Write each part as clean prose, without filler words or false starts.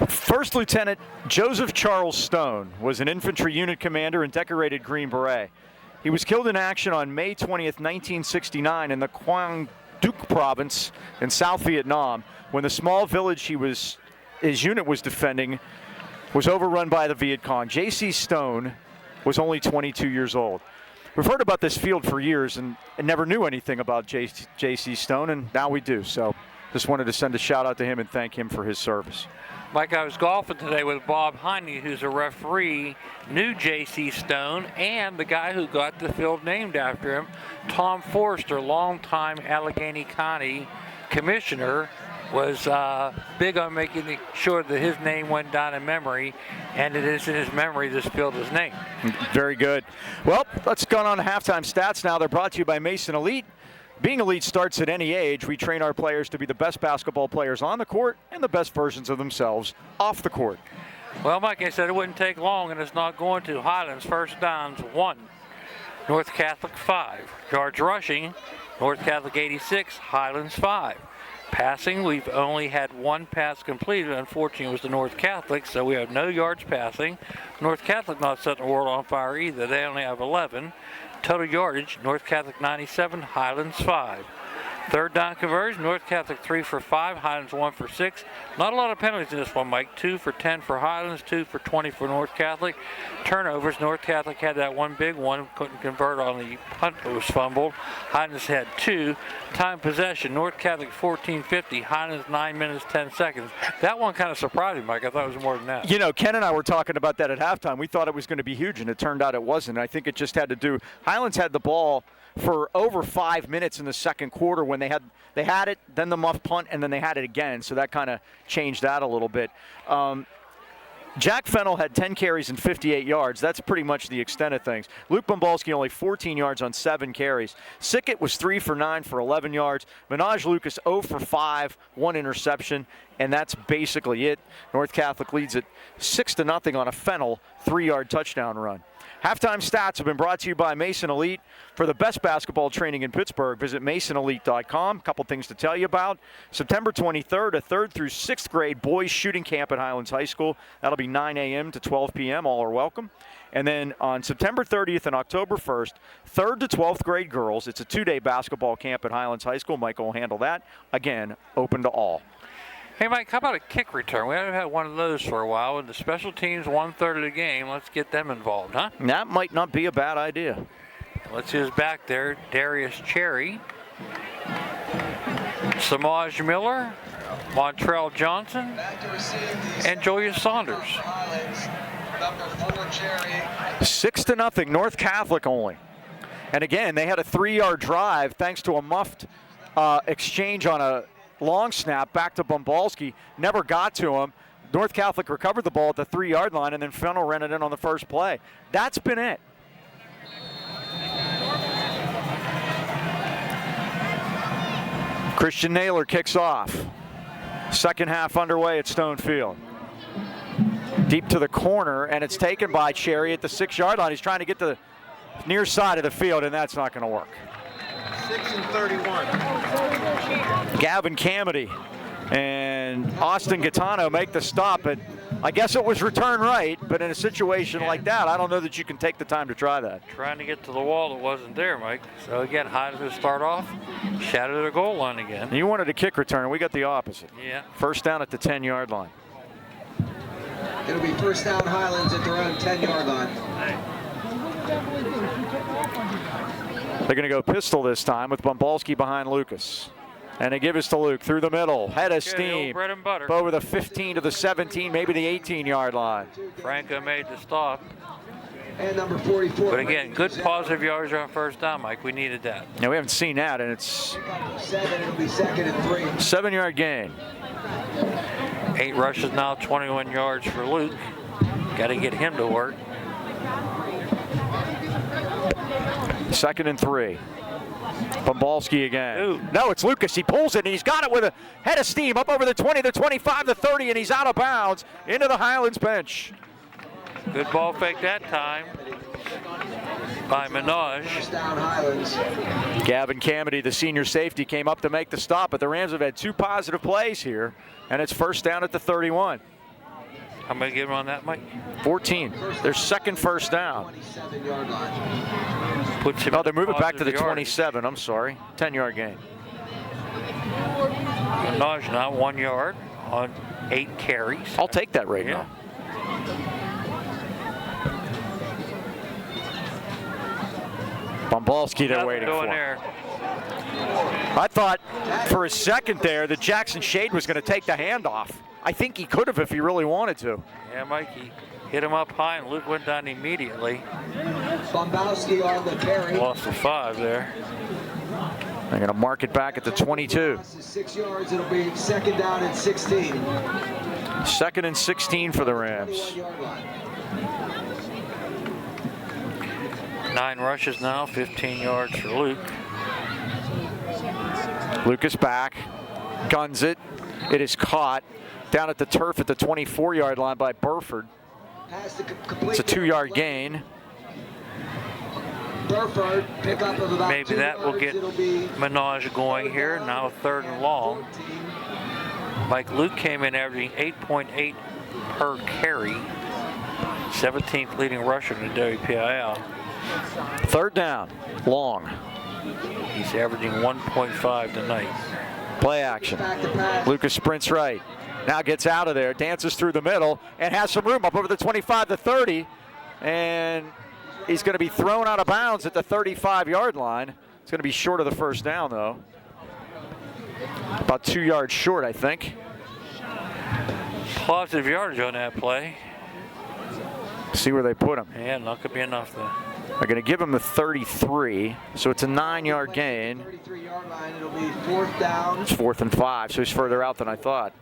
First Lieutenant Joseph Charles Stone was an infantry unit commander and decorated Green Beret. He was killed in action on May 20th, 1969 in the Quang Duc province in South Vietnam when the small village his unit was defending was overrun by the Viet Cong. J.C. Stone was only 22 years old. We've heard about this field for years and never knew anything about J.C. Stone, and now we do. So just wanted to send a shout out to him and thank him for his service. Mike, I was golfing today with Bob Heine, who's a referee, knew J.C. Stone, and the guy who got the field named after him, Tom Forrester, longtime Allegheny County commissioner, was big on making sure that his name went down in memory, and it is in his memory this field is named. Very good. Well, let's go on to halftime stats now. They're brought to you by Mason Elite. Being elite starts at any age. We train our players to be the best basketball players on the court and the best versions of themselves off the court. Well, Mike, I said it wouldn't take long, and it's not going to. Highlands first downs 1, North Catholic 5. Yards rushing, North Catholic 86, Highlands 5. Passing, we've only had one pass completed. Unfortunately, it was the North Catholic, so we have no yards passing. North Catholic not setting the world on fire either. They only have 11. Total yardage, North Catholic 97, Highlands 5. Third down conversion, North Catholic 3 for 5, Highlands 1 for 6. Not a lot of penalties in this one, Mike. 2 for 10 for Highlands, 2 for 20 for North Catholic. Turnovers, North Catholic had that one big one, couldn't convert on the punt that was fumbled. Highlands had 2. Time possession, North Catholic 14:50, Highlands 9 minutes 10 seconds. That one kind of surprised me, Mike. I thought it was more than that. You know, Ken and I were talking about that at halftime. We thought it was going to be huge, and it turned out it wasn't. I think it just had to do, Highlands had the ball for over 5 minutes in the second quarter when they had it, then the muff punt, and then they had it again. So that kind of changed that a little bit. Jack Fennell had 10 carries and 58 yards. That's pretty much the extent of things. Luke Bombalski only 14 yards on 7 carries. Sickett was 3 for 9 for 11 yards. Minaj Lucas 0 for 5, 1 interception, and that's basically it. North Catholic leads it 6-0 on a Fennell 3-yard touchdown run. Halftime stats have been brought to you by Mason Elite. For the best basketball training in Pittsburgh, visit masonelite.com. A couple things to tell you about. September 23rd, a 3rd through 6th grade boys shooting camp at Highlands High School. That'll be 9 a.m. to 12 p.m. All are welcome. And then on September 30th and October 1st, 3rd to 12th grade girls. It's a 2-day basketball camp at Highlands High School. Michael will handle that. Again, open to all. Hey, Mike, how about a kick return? We haven't had one of those for a while. With the special teams 1/3 of the game, let's get them involved, huh? That might not be a bad idea. Let's see who's back there. Darius Cherry, Samaj Miller, Montrell Johnson, and Julius Saunders. 6-0, North Catholic only. And again, they had a 3-yard drive thanks to a muffed exchange on a long snap back to Bombalski. Never got to him. North Catholic recovered the ball at the 3-yard line, and then Fennell ran it in on the first play. That's been it. Christian Naylor kicks off. Second half underway at Stone Field. Deep to the corner, and it's taken by Cherry at the 6-yard line. He's trying to get to the near side of the field, and that's not going to work. 6-31. Gavin Camedy and Austin Gaetano make the stop, but I guess it was return right, but in a situation like that, I don't know that you can take the time to try that. Trying to get to the wall that wasn't there, Mike. So again, Highlands to start off, shadow the goal line again. You wanted a kick return, and we got the opposite. Yeah. First down at the 10-yard line. It'll be first down Highlands at their own 10-yard line. They're going to go pistol this time with Bombalski behind Lucas. And they give us to Luke through the middle. Head of steam. Bread and butter. Over the 15 to the 17, maybe the 18-yard line. Franco made the stop. And number 44. But again, good positive yards on first down, Mike. We needed that. Now, we haven't seen that, and it's 7, it'll be 2nd and 3. 7-yard gain. 8 rushes now, 21 yards for Luke. Got to get him to work. 2nd and 3. Bombalski again. Ooh. No, it's Lucas. He pulls it, and he's got it with a head of steam up over the 20, the 25, the 30, and he's out of bounds into the Highlands bench. Good ball fake that time by Minaj. First down Highlands. Gavin Camedy, the senior safety, came up to make the stop, but the Rams have had 2 positive plays here, and it's first down at the 31. How many give them on that, Mike? 14. Their second first down. 27-yard line. Puts him Oh, they move it back to the positive yardage. 27. I'm sorry. 10-yard gain. Minaj now 1 yard on 8 carries. I'll take that right Yeah. now. Bombalski they're Nothing waiting going for. there. I thought for a second there that Jackson Shade was going to take the handoff. I think he could have if he really wanted to. Yeah, Mikey hit him up high, and Luke went down immediately. Bombowski on the carry. Lost the 5 there. They're going to mark it back at the 22. Loss is 6 yards. It'll be second down and 16. Second and 16 for the Rams. 21-yard line. 9 rushes now, 15 yards for Luke. Lucas back, guns it. It is caught down at the turf at the 24-yard line by Burford. Pass to complete. It's a 2-yard gain. Burford, pick up of about Maybe 2 that will yards. get It'll be Minaj going here. Now 3rd and long. 14. Mike Luke came in averaging 8.8 per carry. 17th leading rusher in the WPIL. 3rd down, long. He's averaging 1.5 tonight. Play action. Back to pass. Lucas sprints right. Now gets out of there, dances through the middle, and has some room up over the 25 to 30. And he's going to be thrown out of bounds at the 35-yard line. It's going to be short of the first down, though. About 2 yards short, I think. Positive yardage on that play. See where they put him. Yeah, not going to be enough though. They're going to give him the 33, so it's a 9-yard gain. 33-yard line. It'll be 4th down. It's 4th and 5, so he's further out than I thought.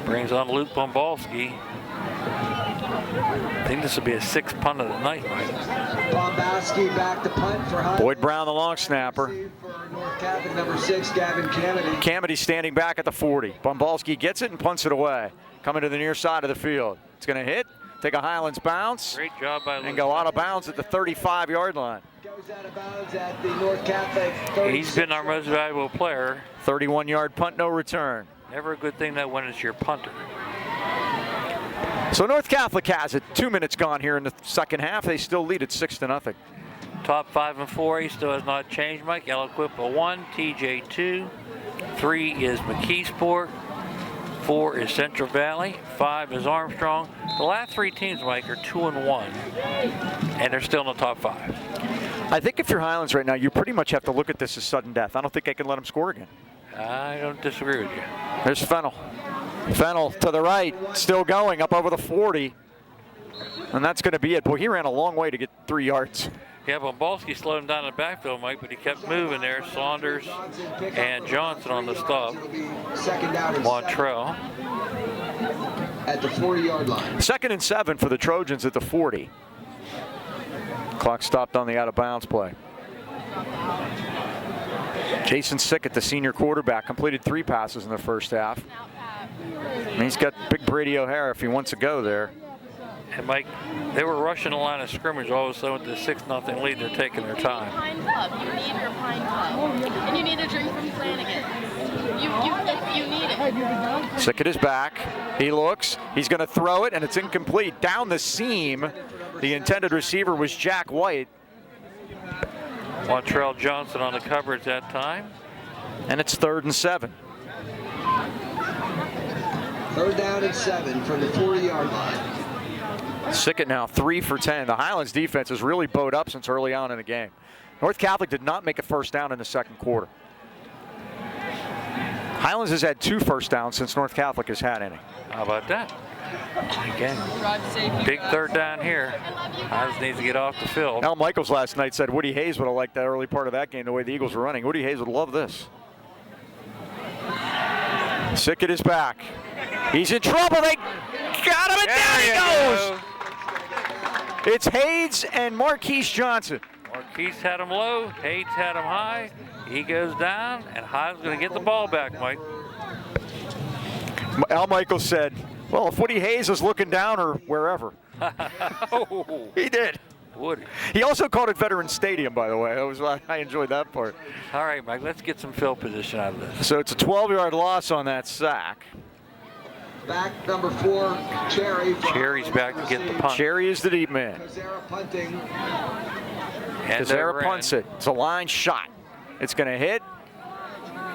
Brings on Luke Bombalski. I think this will be a 6th punt of the night, Mike. Bombowski back to punt for Highlands. Boyd Brown, the long snapper. For North Catholic, number 6, Gavin Kennedy. Camedy standing back at the 40. Bombalski gets it and punts it away. Coming to the near side of the field. It's going to hit, take a Highlands bounce, Great job by Luke. and go out of bounds at the 35-yard line. Goes out of bounds at the North Catholic 36. He's been our most valuable player. 31-yard punt, no return. Never a good thing that when it's your punter. So North Catholic has it. 2 minutes gone here in the second half. They still lead it 6-0. Top 5 and 4, he still has not changed, Mike. Eloquipa 1, TJ 2, 3 is McKeesport, 4 is Central Valley, 5 is Armstrong. The last 3 teams, Mike, are 2-1, and they're still in the top 5. I think if you're Highlands right now, you pretty much have to look at this as sudden death. I don't think they can let them score again. I don't disagree with you. There's Fennel. Fennel to the right, still going up over the 40. And that's going to be it. Boy, he ran a long way to get 3 yards. Yeah, Bombalski slowed him down in the backfield, Mike, but he kept moving there. Saunders and Johnson on the stop. It'll be second down and Montrell. 7 at the 40-yard line. 2nd and 7 for the Trojans at the 40. Clock stopped on the out-of-bounds play. Jason Sickett, the senior quarterback, completed 3 passes in the first half. And he's got big Brady O'Hara if he wants to go there. And Mike, they were rushing the line of scrimmage all of a sudden with the 6-0 lead. They're taking their time. Pine Club. You need your Pine Club. And you need a drink from Flanagan. You need it. Sickett is back. He looks. He's going to throw it, and it's incomplete. Down the seam. The intended receiver was Jack White. Montrell Johnson on the coverage that time. And it's 3rd and 7. 3rd down and 7 from the 40-yard line. Sickett now 3 for 10. The Highlands defense has really bowed up since early on in the game. North Catholic did not make a first down in the second quarter. Highlands has had 2 first downs since North Catholic has had any. How about that? Again, big 3rd down here. Highlands needs to get off the field. Al Michaels last night said Woody Hayes would have liked that early part of that game, the way the Eagles were running. Woody Hayes would love this. Sickett is back. He's in trouble. They got him, and down he goes. It's Hayes and Marquise Johnson. Marquise had him low. Hayes had him high. He goes down, and Hyde's going to get the ball back, Mike. Al Michaels said, well, if Woody Hayes was looking down or wherever. Oh, He did. Woody. He also called it Veterans Stadium, by the way. I enjoyed that part. All right, Mike, let's get some field position out of this. So it's a 12-yard loss on that sack. Back number 4, Cherry. Cherry's back to get the punt. Cherry is the deep man. Kazera punting. And Kazera they're punts in. it. It's a line shot. It's going to hit,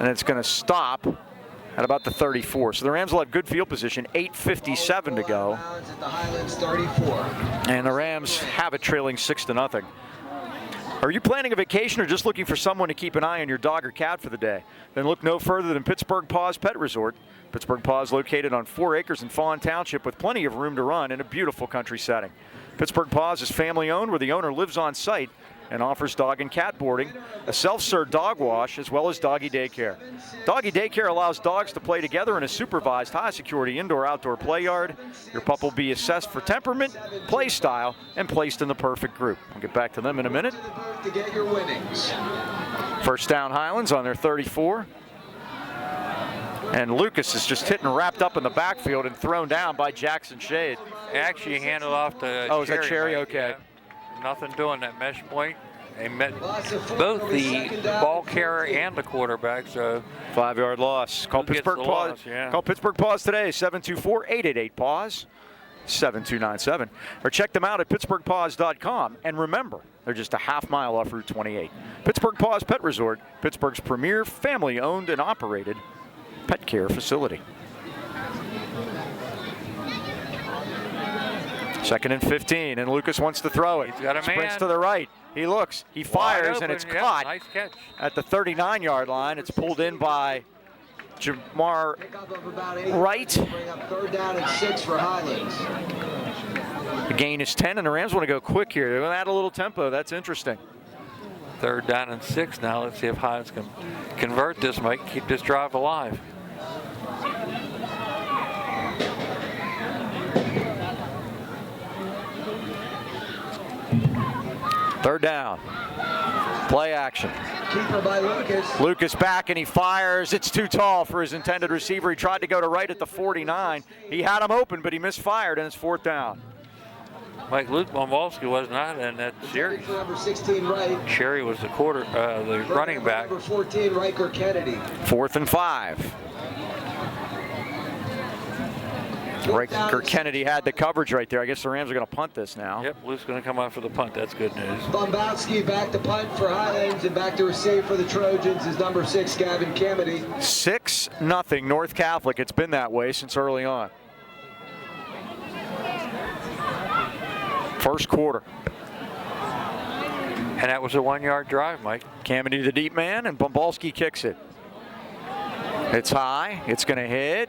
and it's going to stop at about the 34. So the Rams will have good field position. 8:57 to go. At the Highlands 34. And the Rams have it trailing 6-0. Are you planning a vacation or just looking for someone to keep an eye on your dog or cat for the day? Then look no further than Pittsburgh Paws Pet Resort. Pittsburgh Paws located on 4 acres in Fawn Township with plenty of room to run in a beautiful country setting. Pittsburgh Paws is family owned where the owner lives on site and offers dog and cat boarding, a self-serve dog wash, as well as doggy daycare. Doggy daycare allows dogs to play together in a supervised, high-security indoor-outdoor play yard. Your pup will be assessed for temperament, play style, and placed in the perfect group. We'll get back to them in a minute. To get your winnings. First down Highlands on their 34. And Lucas is just hit and wrapped up in the backfield and thrown down by Jackson Shade. Actually handed off to Oh, is that Cherry, Cherry? Mike. Okay. Yeah. Nothing doing that mesh point. They met both the ball carrier and the quarterback, so 5-yard loss. Call Who gets Pittsburgh the Paws. loss? Yeah. Call Pittsburgh Paws today, 724-888-PAWS, 7297. Or check them out at pittsburghpaws.com. And remember, they're just a half-mile off Route 28. Pittsburgh Paws Pet Resort, Pittsburgh's premier family-owned and operated pet care facility. 2nd and 15, and Lucas wants to throw it. He's got a Sprints man. to the right. He looks. He fires, and it's Wide open. caught Yep, nice catch. at the 39-yard line. It's pulled in by Jamar Pickup of about 8. Wright. Bring up 3rd down and 6 for Highlands. The gain is 10, and the Rams want to go quick here. They're going to add a little tempo. That's interesting. 3rd down and 6 now. Let's see if Highlands can convert this, Mike. Keep this drive alive. Third down. Play action. Keeper by Lucas. Lucas back, and he fires. It's too tall for his intended receiver. He tried to go to right at the 49. He had him open, but he misfired, and it's 4th down. Mike, Luke Bombalski was not in that series. For number 16, Wright. Cherry was the running back. Number 14, Riker Kennedy. 4th and 5. Riker Kennedy had the coverage right there. I guess the Rams are going to punt this now. Yep, Luke's going to come out for the punt. That's good news. Bombowski back to punt for Highlands, and back to receive for the Trojans is number 6, Gavin Camedy. 6-0 North Catholic. It's been that way since early on. First quarter. And that was a 1-yard drive, Mike. Camedy the deep man, and Bombalski kicks it. It's high. It's going to hit.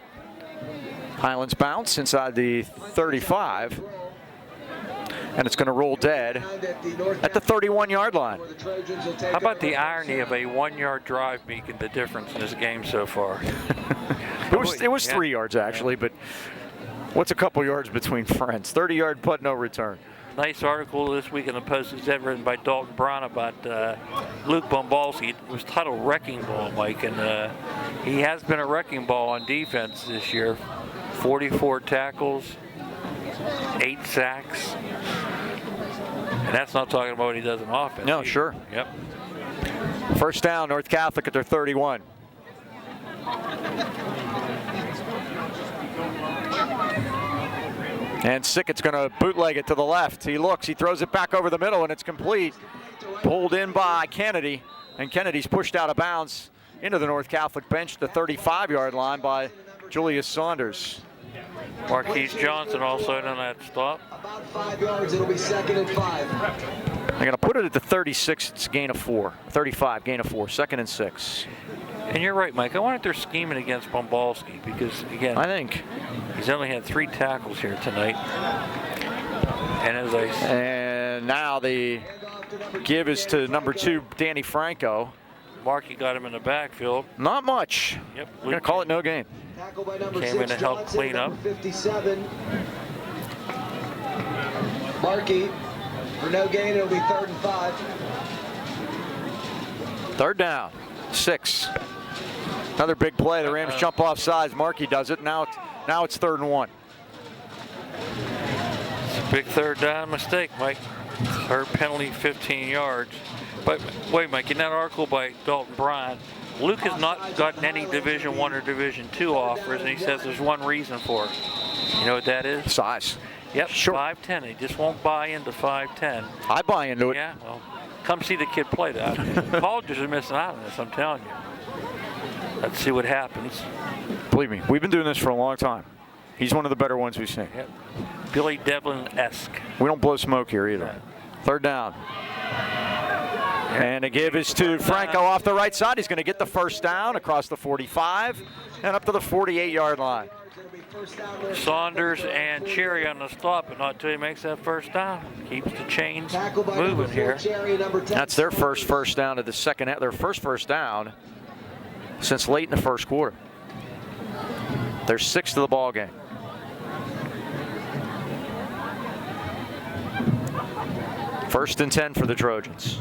Highlands bounce inside the 35. And it's going to roll dead at the 31-yard line. How about the irony of a 1-yard drive making the difference in this game so far? It was 3 yards, actually, but what's a couple yards between friends? 30-yard putt, no return. Nice article this week in the Post-Gazette written by Dalton Brown about Luke Bombalski. It was titled Wrecking Ball, Mike, and he has been a wrecking ball on defense this year. 44 tackles, 8 sacks. And that's not talking about what he does in offense. No, sure. Yep. First down, North Catholic at their 31. And Sickett's going to bootleg it to the left. He looks, he throws it back over the middle, and it's complete. Pulled in by Kennedy, and Kennedy's pushed out of bounds into the North Catholic bench, the 35-yard line by Julius Saunders. Marquise Johnson also in on that stop. About 5 yards, it'll be 2nd and 5. They're going to put it at the 36, it's a gain of 4. 35, gain of 4, 2nd and 6. And you're right, Mike. I wonder if they're scheming against Bombalski because, again, I think. He's only had 3 tackles here tonight. And as I And now the give is to number 2, Danny Franco. Markey got him in the backfield. Not much. Yep. We're going to call it no gain. Tackle by number Came 6, in to help Johnson, clean number up. 57. Markey for no gain, it'll be 3rd and 5. Third down, 6. Another big play. The Rams jump off sides. Markey does it. Now it's 3rd and 1. It's a big 3rd down mistake, Mike. 3rd penalty, 15 yards. But wait, Mike, in that article by Dalton Bryan, Luke has not gotten any Division I or Division II offers, and he says there's one reason for it. You know what that is? Size. Yep, Sure. 5'10". He just won't buy into 5'10". I buy into it. Yeah, well, come see the kid play that. Colleges are missing out on this, I'm telling you. Let's see what happens. Believe me, we've been doing this for a long time. He's one of the better ones we've seen. Yep. Billy Devlin-esque. We don't blow smoke here either. Right. Third down. And the give is to Franco off the right side. He's going to get the first down across the 45 and up to the 48-yard line. Saunders and Cherry on the stop, but not until he makes that first down. Keeps the chains moving here. That's their first down of the second half. Their first down since late in the first quarter. They're 6th to the ball game. First and 10 for the Trojans.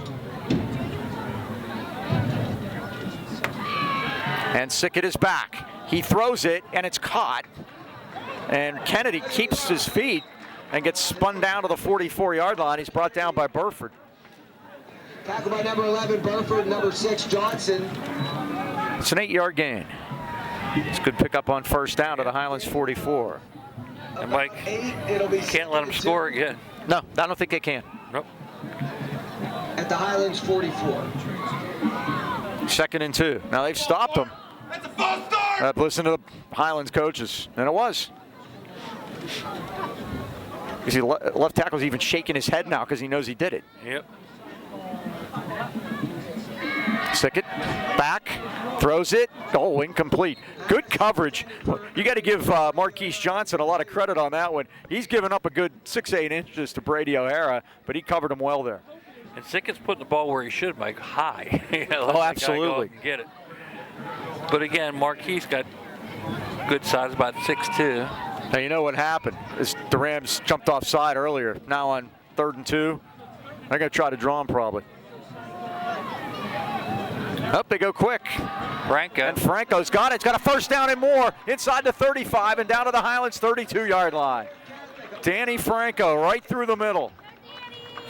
And Sickett is back. He throws it, and it's caught. And Kennedy keeps his feet and gets spun down to the 44-yard line. He's brought down by Burford. Tackled by number 11, Burford, number 6, Johnson. It's an 8-yard gain. It's a good pickup on first down to the Highlands 44. And Mike, you can't let him score again. No, I don't think they can. Nope. At the Highlands 44. 2nd and 2. Now they've stopped him. Listen to the Highlands coaches, and it was. You see, left tackle's even shaking his head now because he knows he did it. Yep. Sickett back, throws it. Oh, incomplete. Good coverage. You got to give Marquise Johnson a lot of credit on that one. He's given up a good 6-8 inches to Brady O'Hara, but he covered him well there. And Sickett's putting the ball where he should, Mike, high. Oh, absolutely. Go and get it. But again, Marquise got good size, about 6'2". Now you know what happened is the Rams jumped offside earlier. Now on 3rd and 2, they're going to try to draw him probably. Up they go quick. Franco. And Franco's got it. It's got a first down and more inside the 35 and down to the Highlands 32-yard line. Danny Franco right through the middle.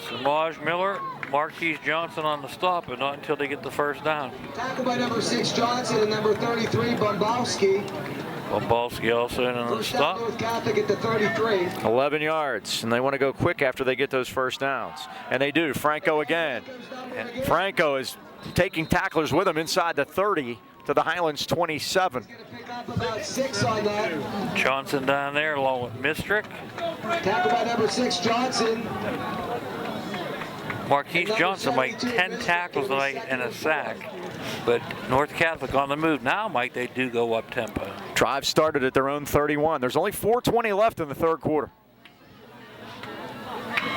Samaj Miller, Marquise Johnson on the stop, but not until they get the first down. Tackled by number 6, Johnson, and number 33, Bombowski. Bombowski also in on the First down, stop. North Catholic at the 33. 11 yards, and they want to go quick after they get those first downs. And they do. Franco again. And Franco is taking tacklers with him inside the 30 to the Highlands 27. Pick up about 6 on that. Johnson down there along with Mistrick. Tackled by number 6, Johnson. Marquise Johnson, Mike, 10 tackles tonight and a sack. But North Catholic on the move. Now, Mike, they do go up tempo. Drive started at their own 31. There's only 4:20 left in the third quarter.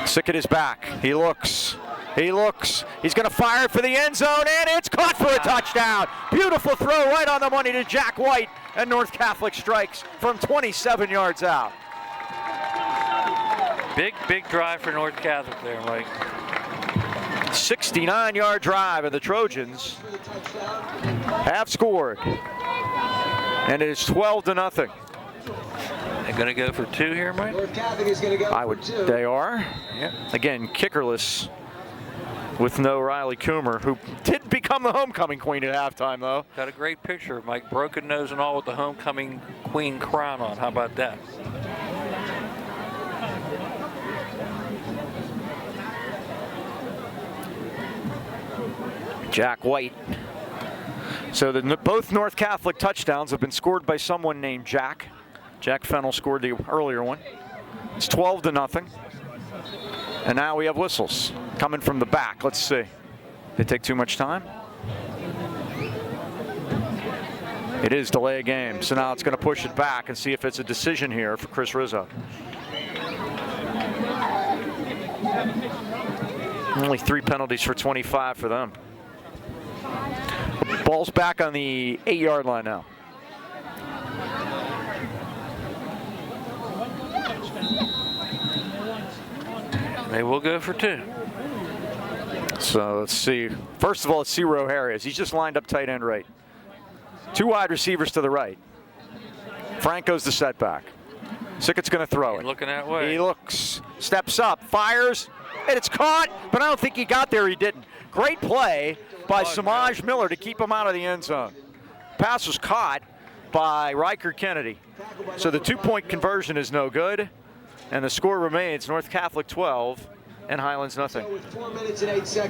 Sickett is back. He looks. He looks. He's going to fire it for the end zone, and it's caught for a touchdown. Beautiful throw right on the money to Jack White, and North Catholic strikes from 27 yards out. Big drive for North Catholic there, Mike. 69-yard drive, and the Trojans have scored. And it is 12-0. They're going to go for 2 here, Mike? North Catholic is going to go for 2. They are. Yep. Again, kickerless with no Riley Coomer, who did become the homecoming queen at halftime, though. Got a great picture of Mike, broken nose and all with the homecoming queen crown on. How about that? Jack White. So both North Catholic touchdowns have been scored by someone named Jack. Jack Fennell scored the earlier one. It's 12-0. And now we have whistles coming from the back. Let's see. They take too much time? It is delay a game. So now it's going to push it back and see if it's a decision here for Chris Rizzo. Only 3 penalties for 25 for them. Ball's back on the 8-yard line now. They will go for 2. So let's see. First of all, let's see where O'Hara is. He's just lined up tight end right. 2 wide receivers to the right. Franco's the setback. Sickett's going to throw it. Looking that way. He looks, steps up, fires, and it's caught, but I don't think he got there. He didn't. Great play by Samaj Miller to keep him out of the end zone. Pass was caught by Riker Kennedy. So the 2-point conversion is no good, and the score remains North Catholic 12 and Highlands nothing.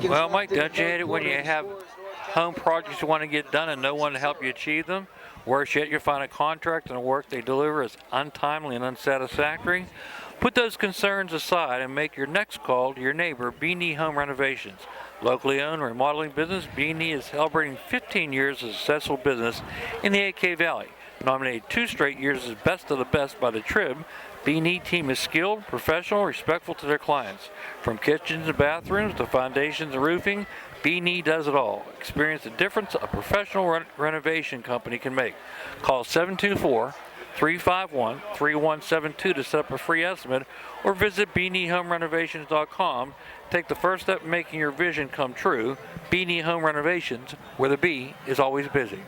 Well, Mike, don't you hate it when you have home projects you want to get done and no one to help you achieve them? Worse yet, you find a contract and the work they deliver is untimely and unsatisfactory. Put those concerns aside and make your next call to your neighbor, B&E Home Renovations. Locally owned remodeling business, B&E is celebrating 15 years of successful business in the AK Valley. Nominated 2 straight years as Best of the Best by the Trib, B&E team is skilled, professional, respectful to their clients. From kitchens and bathrooms to foundations and roofing, B&E does it all. Experience the difference a professional renovation company can make. Call 724-351-3172 to set up a free estimate or visit BeanieHomeRenovations.com. Take the first step in making your vision come true. B&E Home Renovations, where the B is always busy.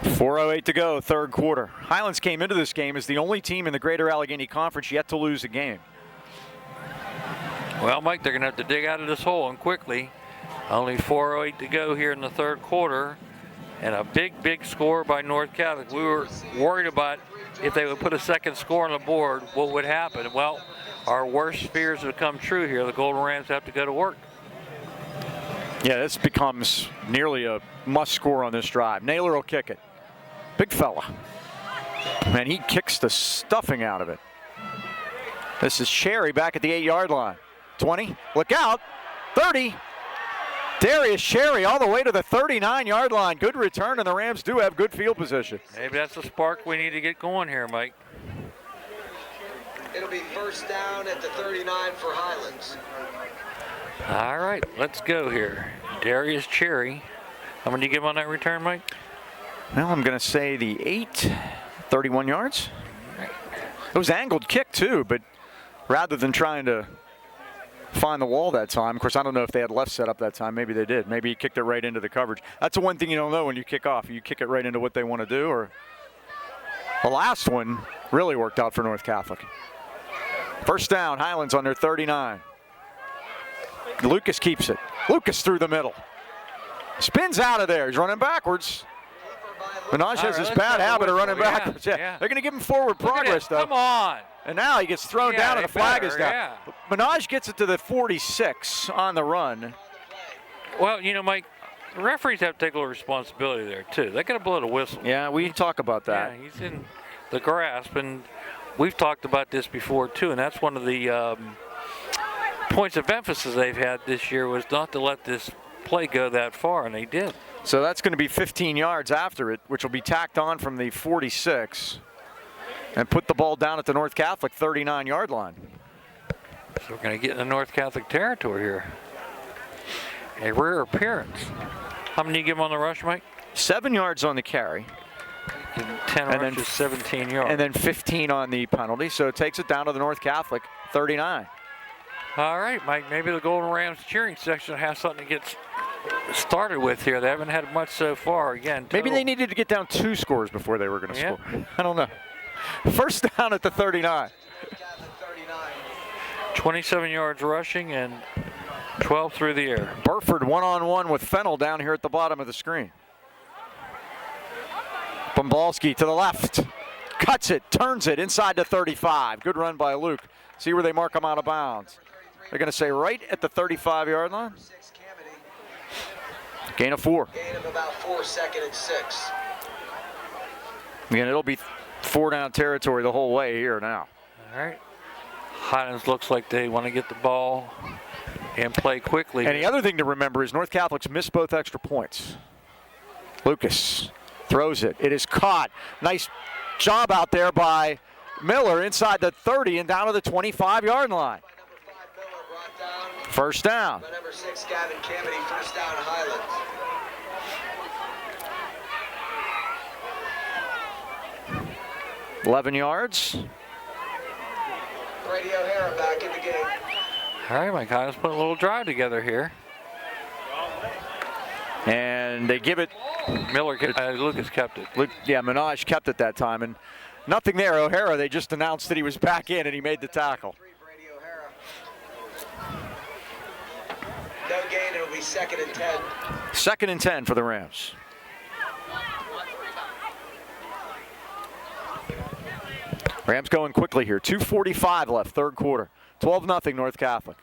4:08 to go, third quarter. Highlands came into this game as the only team in the Greater Allegheny Conference yet to lose a game. Well, Mike, they're going to have to dig out of this hole and quickly. Only 4:08 to go here in the third quarter, and a big score by North Catholic. We were worried about if they would put a second score on the board, what would happen. Well, our worst fears have come true here. The Golden Rams have to go to work. Yeah, this becomes nearly a must score on this drive. Naylor will kick it. Big fella. And he kicks the stuffing out of it. This is Cherry back at the 8-yard line. 20, look out, 30. Darius Cherry all the way to the 39-yard line. Good return, and the Rams do have good field position. Maybe that's the spark we need to get going here, Mike. It'll be first down at the 39 for Highlands. All right, let's go here. Darius Cherry. How many do you give on that return, Mike? Well, I'm going to say the 8, 31 yards. It was an angled kick, too, but rather than trying to find the wall that time, of course, I don't know if they had left set up that time. Maybe they did. Maybe he kicked it right into the coverage. That's the one thing you don't know when you kick off. You kick it right into what they want to do, or the last one really worked out for North Catholic. First down, Highlands on their 39. Lucas keeps it. Lucas through the middle. Spins out of there. He's running backwards. Minaj has his bad habit of running backwards. Yeah. They're going to give him forward progress, though. Come on. And now he gets thrown down and the flag is down. Yeah. Minaj gets it to the 46 on the run. Well, you know, Mike, the referees have to take a little responsibility there, too. They got to blow the whistle. Yeah, we talk about that. Yeah, he's in the grasp, and we've talked about this before, too, and that's one of the points of emphasis they've had this year was not to let this play go that far, and they did. So that's going to be 15 yards after it, which will be tacked on from the 46 and put the ball down at the North Catholic 39-yard line. So we're going to get in the North Catholic territory here. A rare appearance. How many do you give him on the rush, Mike? 7 yards on the carry. 10 rushes, 17 yards. And then 15 on the penalty, so it takes it down to the North Catholic 39. All right, Mike, maybe the Golden Rams cheering section has something to get started with here. They haven't had much so far. Again, total. Maybe they needed to get down 2 scores before they were going to score. I don't know. First down at the 39. 27 yards rushing and 12 through the air. Burford one-on-one with Fennell down here at the bottom of the screen. Bombalski to the left. Cuts it, turns it inside the 35. Good run by Luke. See where they mark him out of bounds. They're going to say right at the 35-yard line. Gain of 4. Gain of about 4, second and 6. Again, it'll be 4 down territory the whole way here now. All right. Highlands looks like they want to get the ball and play quickly. And the other thing to remember is North Catholic's missed both extra points. Lucas throws it. It is caught. Nice job out there by Miller inside the 30 and down to the 25-yard line. First down. By number 6, Gavin Cammody, first down Highlands. $11 yards. Brady O'Hara back in the game. All right, Mike, let's put a little drive together here. And they give it. Lucas kept it. Minaj kept it that time. And nothing there. O'Hara, they just announced that he was back in and he made the tackle. No gain, it'll be be 2nd and 10. 2nd and 10 for the Rams. Rams going quickly here. 2:45 left, third quarter. 12-0 North Catholic.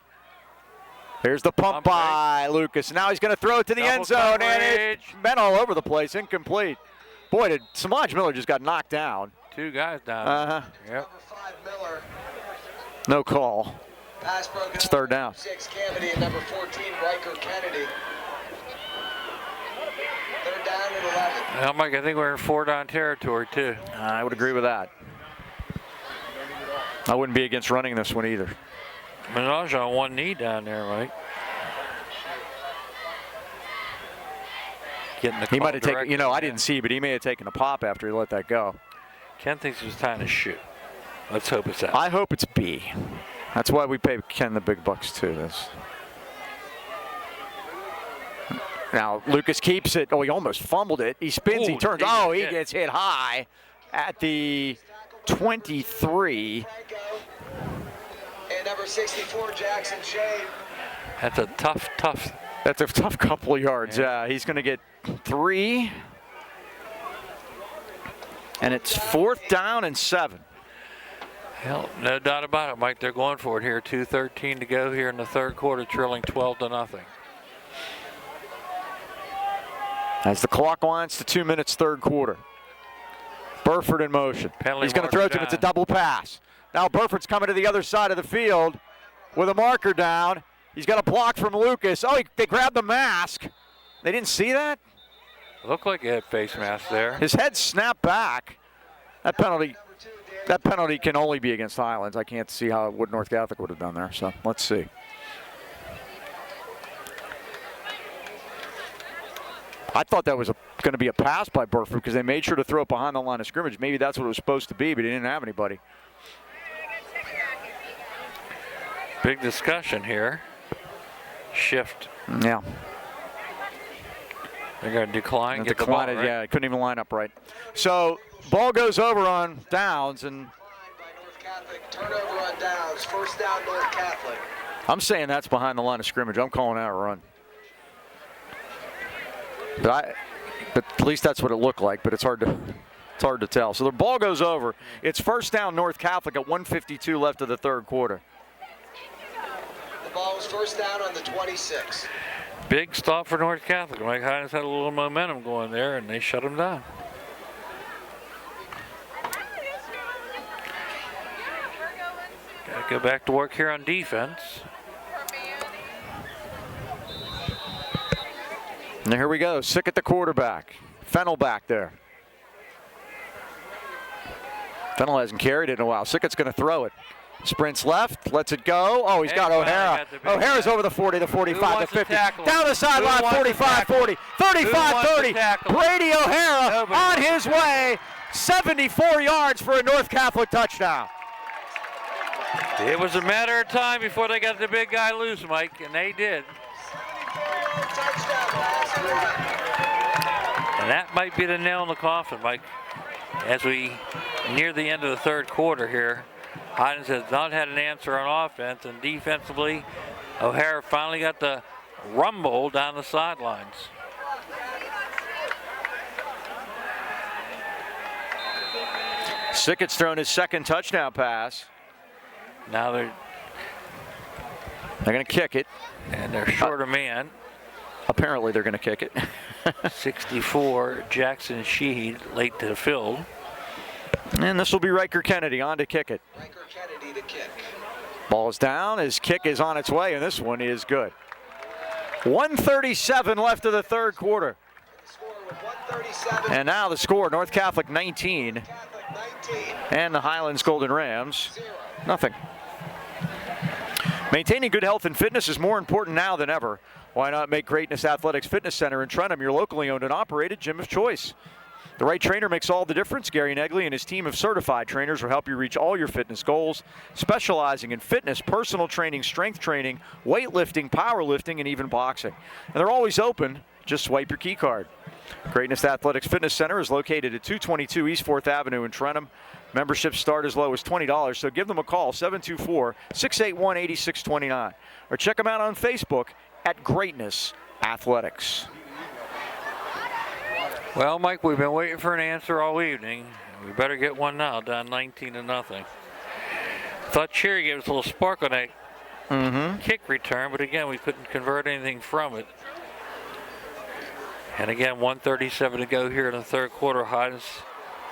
Here's the pump by Lucas. Now he's going to throw it to the end zone, and it went all over the place. Incomplete. Boy, did Samaj Miller just got knocked down. 2 guys down. Yep. Number 5, Miller. No call. Pass broken. It's third down. 6, Kennedy, and number 14, Riker Kennedy. Third down and 11. Well, Mike, I think we're in 4-down territory, too. I would agree with that. I wouldn't be against running this one either. Minaj on one knee down there, Mike. Getting the He call might have taken, directly. you know, I didn't see, but he may have taken a pop after he let that go. Ken thinks it was time to shoot. Let's hope it's that. I hope it's B. That's why we pay Ken the big bucks too. This. Now Lucas keeps it. Oh, he almost fumbled it. He spins. He turns. Oh, he gets hit high at the 23. And number 64, Jackson Shane. That's a tough. That's a tough couple of yards. Yeah, he's going to get 3. And it's 4th down and 7. Hell, no doubt about it, Mike. They're going for it here. 2:13 to go here in the third quarter, trailing 12-0. As the clock winds to 2 minutes, third quarter. Burford in motion. Penalty He's going to throw it to him. It's a double pass. Now Burford's coming to the other side of the field with a marker down. He's got a block from Lucas. Oh, they grabbed the mask. They didn't see that? Looked like he had face mask there. His head snapped back. That penalty can only be against Highlands. I can't see what North Catholic would have done there, so let's see. I thought that was going to be a pass by Burford because they made sure to throw it behind the line of scrimmage. Maybe that's what it was supposed to be, but he didn't have anybody. Big discussion here. Shift. Yeah. They're going to decline. Get the ball, right? Yeah, couldn't even line up right. So ball goes over on downs, and By North Catholic. Turnover on downs. 1st down, North Catholic. I'm saying that's behind the line of scrimmage. I'm calling out a run. But at least that's what it looked like, but it's hard to tell. So the ball goes over. It's 1st down North Catholic at 1:52 left of the third quarter. The ball was 1st down on the 26. Big stop for North Catholic. Mike Highlands had a little momentum going there, and they shut him down. Got to go back to work here on defense. And here we go. Sick at the quarterback. Fennell back there. Fennell hasn't carried it in a while. Sickett's going to throw it. Sprints left, lets it go. Oh, he's got O'Hara. O'Hara's over the 40, the 45, the 50. Down the sideline, 45, 40, 35, 30. Brady O'Hara on his way. 74 yards for a North Catholic touchdown. It was a matter of time before they got the big guy loose, Mike, and they did. And that might be the nail in the coffin, Mike. As we near the end of the third quarter here, Highlands has not had an answer on offense, and defensively, O'Hara finally got the rumble down the sidelines. Sickett's thrown his 2nd touchdown pass. Now they're going to kick it. And they're short a man. Apparently they're going to kick it. 64, Jackson Sheehy, late to the field. And this will be Riker Kennedy on to kick it. Riker Kennedy to kick. Ball is down. His kick is on its way, and this one is good. 1:37 left of the third quarter. The score with 1:37. And now the score, North Catholic 19, Catholic 19. and the Highlands Golden Rams 0. nothing. Maintaining good health and fitness is more important now than ever. Why not make Greatness Athletics Fitness Center in Trenton your locally owned and operated gym of choice? The right trainer makes all the difference. Gary Negley and his team of certified trainers will help you reach all your fitness goals, specializing in fitness, personal training, strength training, weightlifting, powerlifting, and even boxing. And they're always open. Just swipe your key card. Greatness Athletics Fitness Center is located at 222 East 4th Avenue in Trenton. Memberships start as low as $20, so give them a call, 724-681-8629. Or check them out on Facebook at Greatness Athletics. Well, Mike, we've been waiting for an answer all evening. We better get one now, down 19-0. Thought Cherry gave us a little spark on that kick return, but again, we couldn't convert anything from it. And again, 1:37 to go here in the third quarter. Highlands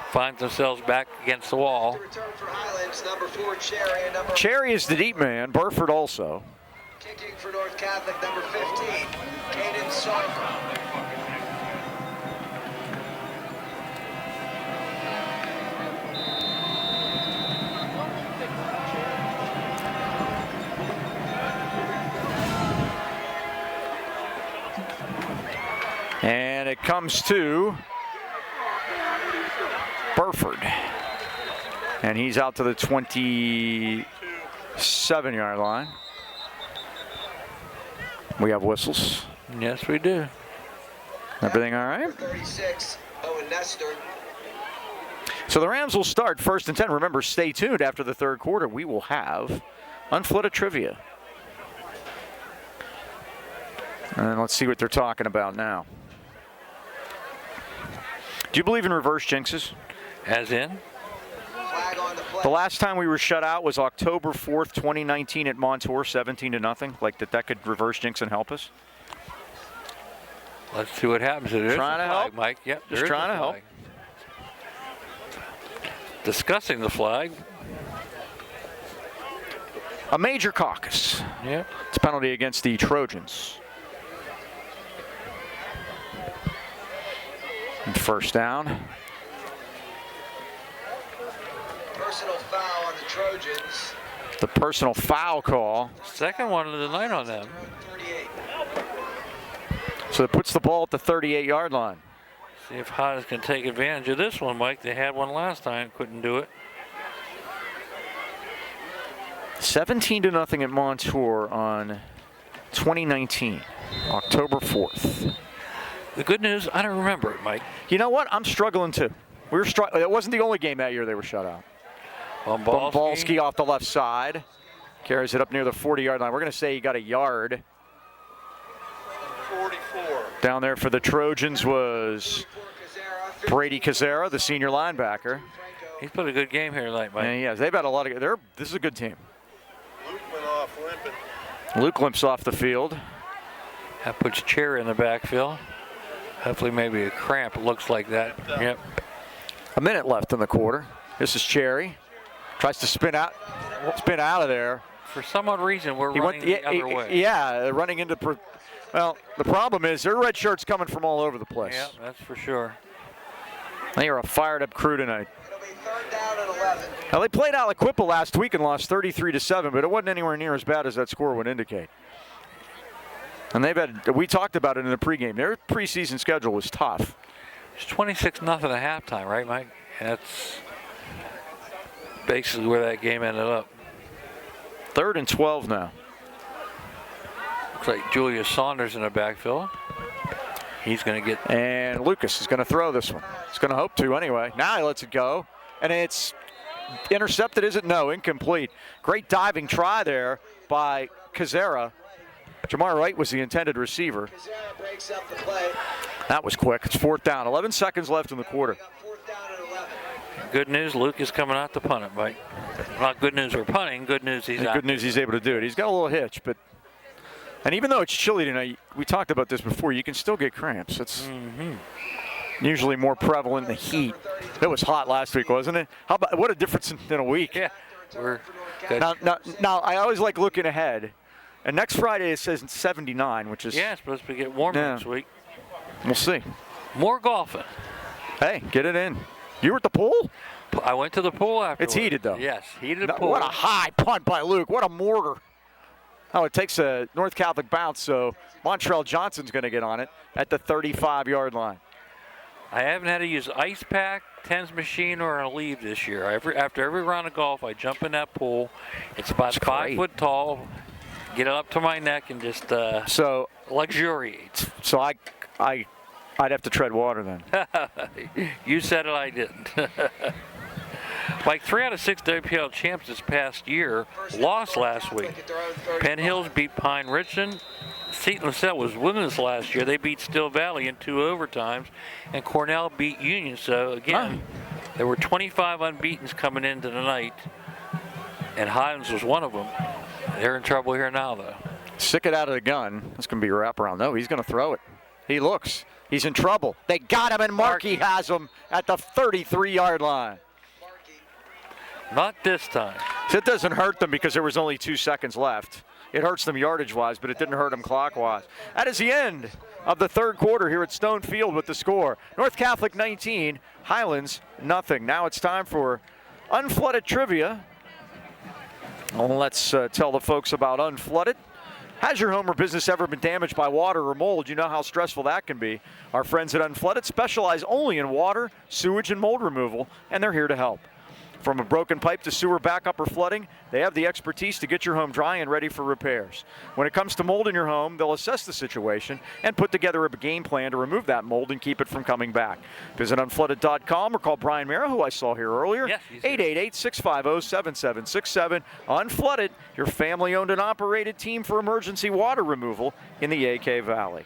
finds themselves back against the wall. Return for Highlands, number 4, Cherry, and number Cherry is the deep man. Burford also. kicking for North Catholic, number 15, Caden Sarker. And it comes to Burford. And he's out to the 27-yard line. We have whistles. Yes, we do. Everything all right? 36, Owen Nestor. So the Rams will start 1st and 10. Remember, stay tuned after the third quarter. We will have Unflooded Trivia. And let's see what they're talking about now. Do you believe in reverse jinxes? As in? Flag on the play. The last time we were shut out was October 4th, 2019 at Montour, 17-0. Like that could reverse jinx and help us? Let's see what happens. There's Trying to a flag, help. Mike. Yep, Just trying to help. Discussing the flag. A major caucus. Yep. It's a penalty against the Trojans. And first down. Personal foul on the Trojans. The personal foul call. Second one of the night on them. 38. So it puts the ball at the 38-yard line. See if Highlands can take advantage of this one, Mike. They had one last time, couldn't do it. 17-0 at Montour on 2019, October 4th. The good news, I don't remember it, Mike. You know what? I'm struggling too. It wasn't the only game that year they were shut out. Bombalski off the left side. Carries it up near the 40-yard line. We're going to say he got a yard. 44. Down there for the Trojans was Brady Kazera, the senior linebacker. He's put a good game here tonight, Mike. And he has. They've had a lot of. This is a good team. Luke went off limping. Luke limps off the field. That puts Cherry in the backfield. Hopefully maybe a cramp. It looks like that. Yep. A minute left in the quarter. This is Cherry. Tries to spin out of there. For some odd reason, we're running the other way. Yeah, running into. Well, the problem is their red shirts coming from all over the place. Yeah, that's for sure. They are a fired-up crew tonight. It'll be 3rd down and 11. Now they played Aliquippa last week and lost 33-7, but it wasn't anywhere near as bad as that score would indicate. And we talked about it in the pregame. Their preseason schedule was tough. It's 26-0 at halftime, right, Mike? That's basically where that game ended up. 3rd and 12 now. Looks like Julius Saunders in the backfield. He's going to get. And Lucas is going to throw this one. He's going to hope to anyway. Now he lets it go. And it's intercepted, is it? No, incomplete. Great diving try there by Kazera. Jamar Wright was the intended receiver. Kazera breaks up the play. That was quick. It's 4th down. 11 seconds left in the quarter. 4th down and 11. Good news, Luke is coming out to punt it, Mike. Not good news we're punting. Good news he's out. Good news he's able to do it. He's got a little hitch, but. And even though it's chilly tonight, we talked about this before, you can still get cramps. It's usually more prevalent in the heat. It was hot last week, wasn't it? How about what a difference in a week? Yeah. Now, I always like looking ahead. And next Friday it says 79, which is. Yeah, it's supposed to get warmer this week. We'll see. More golfing. Hey, get it in. You were at the pool? I went to the pool after. It's heated, though. Yes, heated pool. What a high punt by Luke. What a mortar. Oh, it takes a North Catholic bounce, so Montrell Johnson's going to get on it at the 35-yard line. I haven't had to use ice pack, TENS machine, or a leave this year. After every round of golf, I jump in that pool. It's about 5 foot tall. Get it up to my neck and just luxuriate. So I'd have to tread water then. You said it, I didn't. Like 3 out of 6 WPL champs this past year lost last week. Penn Hills beat Pine Richmond Seton LaSalle was winless last year. They beat Still Valley in 2 overtimes, and Cornell beat Union. So again, there were 25 unbeatens coming into the night, and Highlands was one of them. They're in trouble here now, though. Stick it out of the gun. That's going to be a wraparound. No, he's going to throw it. He looks. He's in trouble. They got him, and Markey has him at the 33-yard line. Not this time. It doesn't hurt them because there was only 2 seconds left. It hurts them yardage-wise, but it didn't hurt them clock-wise. That is the end of the third quarter here at Stone Field with the score. North Catholic 19, Highlands nothing. Now it's time for Unflooded Trivia. Well, let's tell the folks about Unflooded. Has your home or business ever been damaged by water or mold? You know how stressful that can be. Our friends at Unflooded specialize only in water, sewage, and mold removal, and they're here to help. From a broken pipe to sewer backup or flooding, they have the expertise to get your home dry and ready for repairs. When it comes to mold in your home, they'll assess the situation and put together a game plan to remove that mold and keep it from coming back. Visit unflooded.com or call Brian Mara, who I saw here earlier, 888-650-7767. Unflooded, your family-owned and operated team for emergency water removal in the AK Valley.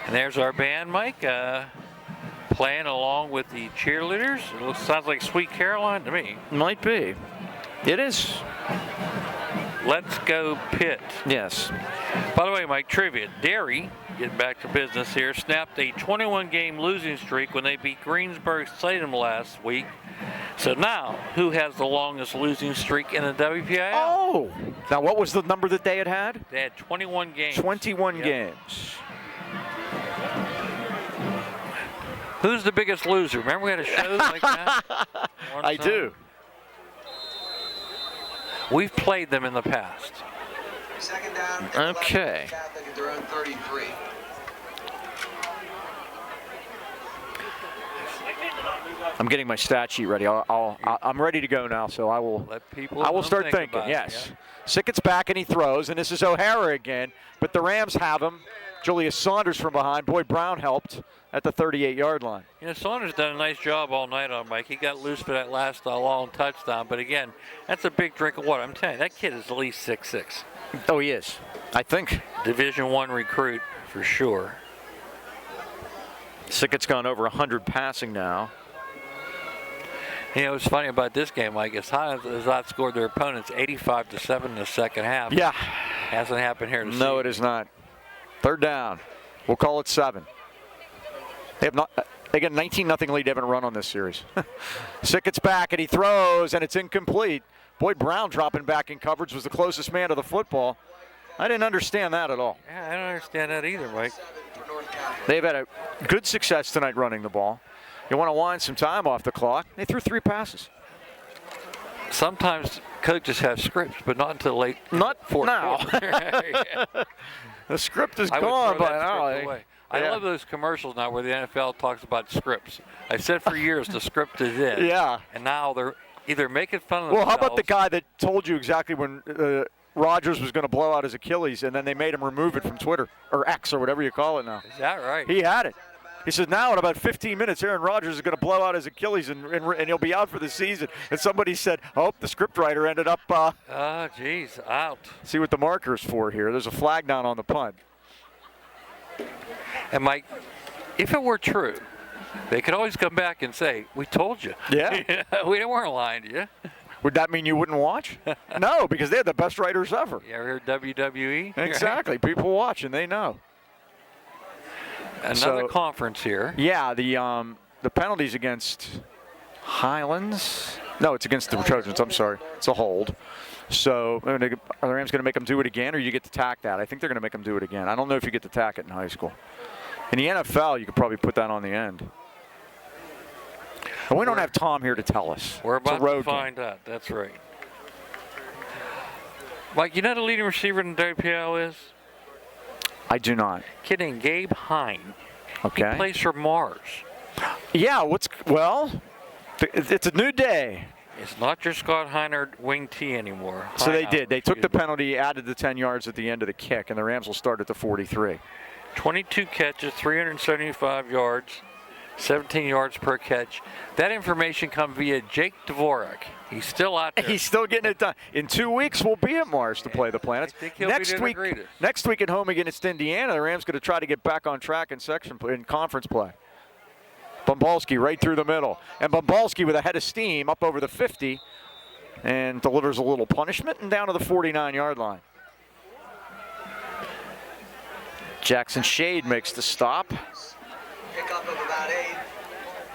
And there's our band, Mike, playing along with the cheerleaders. It sounds like Sweet Caroline to me. Might be. It is. Let's go Pitt. Yes. By the way, Mike, trivia. Derry, getting back to business here, snapped a 21-game losing streak when they beat Greensburg-Salem last week. So now, who has the longest losing streak in the WPIL? Oh! Now, what was the number that they had? They had 21 games. 21 games. Who's the biggest loser? Remember we had a show like that? I do. We've played them in the past. Second down. Okay. Catholic at their own 33. I'm getting my stat sheet ready. I'm ready to go now, so I will start thinking. Yes. Yeah. Sickett's back and he throws, and this is O'Hara again, but the Rams have him. Julius Saunders from behind. Boyd Brown helped at the 38-yard line. You know, Saunders done a nice job all night on Mike. He got loose for that last long touchdown, but again, that's a big drink of water. I'm telling you, that kid is at least 6'6". Oh, he is. I think. Division I recruit for sure. Sickett's gone over 100 passing now. You know, what's funny about this game, Mike, is Highlands has outscored their opponents 85-7 in the second half. Yeah. Hasn't happened here to see. No, it is not. Third down. We'll call it 7. They get a 19-0 lead. They haven't run on this series. Sickett's back, and he throws, and it's incomplete. Boyd Brown dropping back in coverage was the closest man to the football. I didn't understand that at all. Yeah, I don't understand that either, Mike. They've had a good success tonight running the ball. You want to wind some time off the clock. They threw 3 passes. Sometimes coaches have scripts, but not until late. Not fourth now. quarter. The script is I would gone throw by that now. script away. I love those commercials now where the NFL talks about scripts. I've said for years the script is it. Yeah. And now they're either making fun of Well, themselves. how about the guy that told you exactly when Rodgers was going to blow out his Achilles, and then they made him remove it from Twitter, or X, or whatever you call it now. Is that right? He had it. He says now in about 15 minutes, Aaron Rodgers is going to blow out his Achilles, and he'll be out for the season. And somebody said, oh, the scriptwriter ended up Oh, geez, out. see what the marker's for here. There's a flag down on the punt. And, Mike, if it were true, they could always come back and say, we told you. Yeah. We weren't lying to you. Would that mean you wouldn't watch? No, because they're the best writers ever. You ever heard WWE? Exactly. People watch, and they know. Another conference here. Yeah, the penalties against Highlands. No, it's against the Trojans. I'm sorry. It's a hold. So are the Rams going to make them do it again, or you get to tack that? I think they're going to make them do it again. I don't know if you get to tack it in high school. In the NFL, you could probably put that on the end. And we don't have Tom here to tell us. We're about to game. find out. That's right. Mike, you know the leading receiver in the WPL is? I do not. Kid named Gabe Hine. Okay. He plays for Mars. Yeah, it's a new day. It's not your Scott Heiner wing T anymore. So they did. They took the penalty, added the 10 yards at the end of the kick, and the Rams will start at the 43. 22 catches, 375 yards, 17 yards per catch. That information comes via Jake Dvorak. He's still out there. He's still getting it done. In 2 weeks, we'll be at Mars to play the Planets. I think he'll be the greatest. Next week at home against Indiana, the Rams going to try to get back on track in conference play. Bumbalski right through the middle. And Bumbalski with a head of steam up over the 50 and delivers a little punishment and down to the 49-yard line. Jackson Shade makes the stop. Pickup of about 8.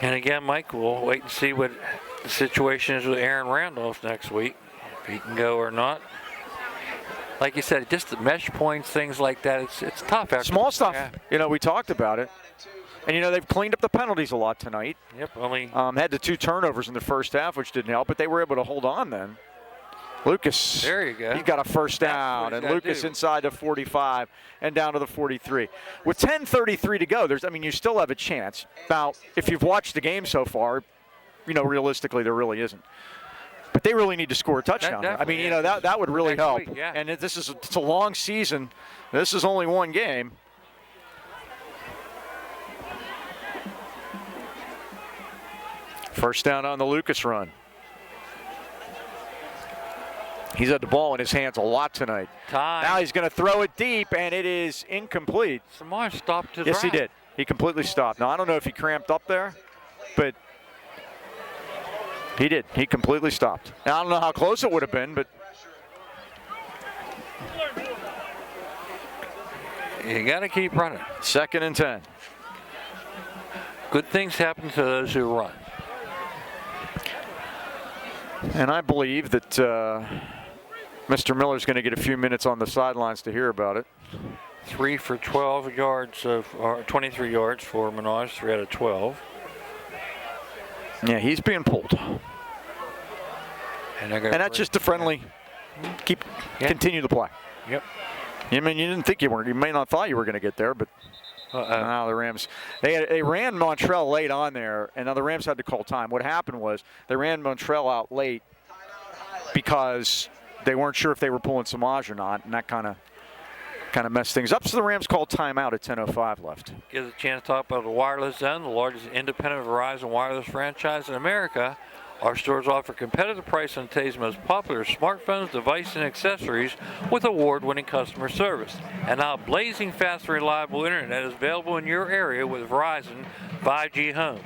And again, Mike, we'll wait and see what the situation is with Aaron Randolph next week, if he can go or not. Like you said, just the mesh points, things like that, it's tough. Small stuff. Yeah. You know, we talked about it. And, you know, they've cleaned up the penalties a lot tonight. Yep, only had the 2 turnovers in the first half, which didn't help, but they were able to hold on then. Lucas, there you go. He got a first down, and Lucas inside the 45 and down to the 43. With 10:33 to go, you still have a chance. Now, if you've watched the game so far, you know, realistically, there really isn't. But they really need to score a touchdown. I mean, you know, that would really help. Week, yeah. And it's a long season. This is only one game. First down on the Lucas run. He's had the ball in his hands a lot tonight. Now he's going to throw it deep, and it is incomplete. Samar stopped his Yes, he route. did. He completely stopped. Now, I don't know if he cramped up there, but he did. He completely stopped. Now, I don't know how close it would have been, but you got to keep running. 2nd and 10. Good things happen to those who run. And I believe that Mr. Miller's going to get a few minutes on the sidelines to hear about it. 3 for 12 yards, 23 yards for Minaj, 3 out of 12. Yeah, he's being pulled. And that's just a friendly, continue to play. Yep. I mean, you didn't think you were. You may not thought you were going to get there, but now the Rams, they ran Montrell late on there, and now the Rams had to call time. What happened was they ran Montrell out late because they weren't sure if they were pulling Samaj or not, and that kind of messed things up. So the Rams called timeout at 10:05 left. Gives a chance to talk about the Wireless Zone, the largest independent Verizon wireless franchise in America. Our stores offer competitive price on today's most popular smartphones, devices, and accessories with award-winning customer service. And now blazing fast and reliable internet is available in your area with Verizon 5G Home.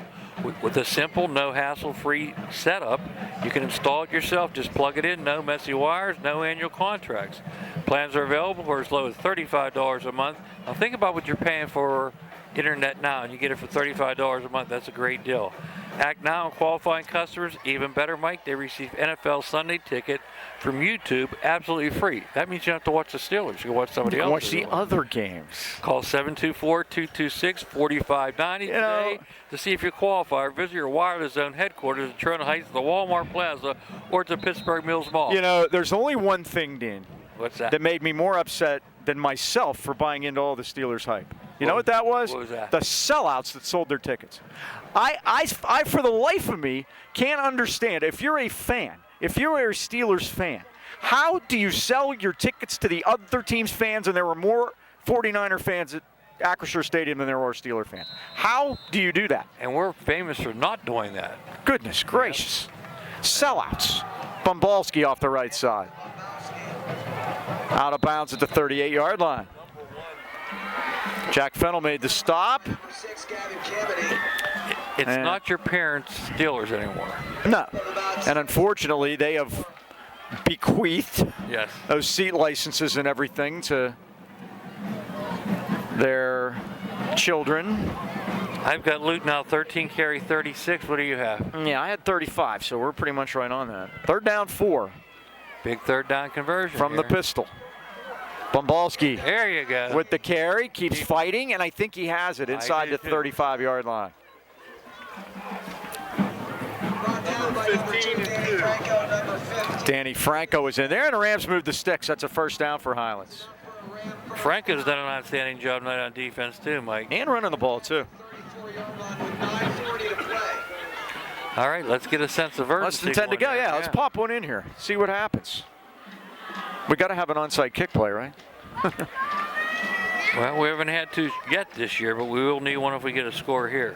With a simple, no hassle-free setup, you can install it yourself. Just plug it in, no messy wires, no annual contracts. Plans are available for as low as $35 a month. Now think about what you're paying for internet now, and you get it for $35 a month. That's a great deal. Act now on qualifying customers. Even better, Mike, they receive NFL Sunday Ticket from YouTube absolutely free. That means you don't have to watch the Steelers. You can watch somebody else. Watch the other games. Call 724-226-4590 today to see if you qualify, or visit your Wireless Zone headquarters in Trona Heights, the Walmart Plaza, or at the Pittsburgh Mills Mall. You know, there's only one thing, Dean. What's that? That made me more upset than myself for buying into all the Steelers hype. You know what that was? What was that? The sellouts that sold their tickets. I, for the life of me, can't understand. If you're a fan, if you're a Steelers fan, how do you sell your tickets to the other team's fans? And there were more 49er fans at Acrisure Stadium than there were Steeler fans. How do you do that? And we're famous for not doing that. Goodness gracious. Sellouts. Bumbalski off the right side. Out of bounds at the 38-yard line. Jack Fennell made the stop. It's not your parents' Steelers anymore. No. And unfortunately, they have bequeathed those seat licenses and everything to their children. I've got Luke now 13 carry 36. What do you have? Yeah, I had 35, so we're pretty much right on that. 3rd down 4. Big 3rd down conversion from the pistol. Bumbalski. There you go. With the carry, keeps fighting, and I think he has it inside the 35-yard line. Danny Franco is in there, and the Rams move the sticks. That's a first down for Highlands. Franco's done an outstanding job tonight on defense too, Mike. And running the ball too. All right, let's get a sense of urgency. Less than 10 to go, yeah. Let's pop one in here. See what happens. We got to have an onside kick play, right? Well, we haven't had to yet this year, but we will need one if we get a score here.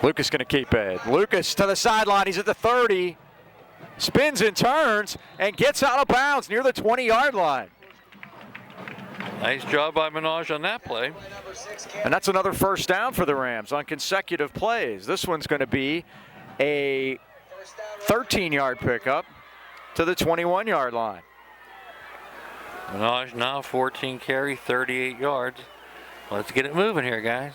Lucas going to keep it. Lucas to the sideline. He's at the 30. Spins and turns and gets out of bounds near the 20-yard line. Nice job by Minaj on that play. And that's another first down for the Rams on consecutive plays. This one's going to be a 13-yard pickup to the 21-yard line. Minaj now 14 carry, 38 yards. Let's get it moving here, guys.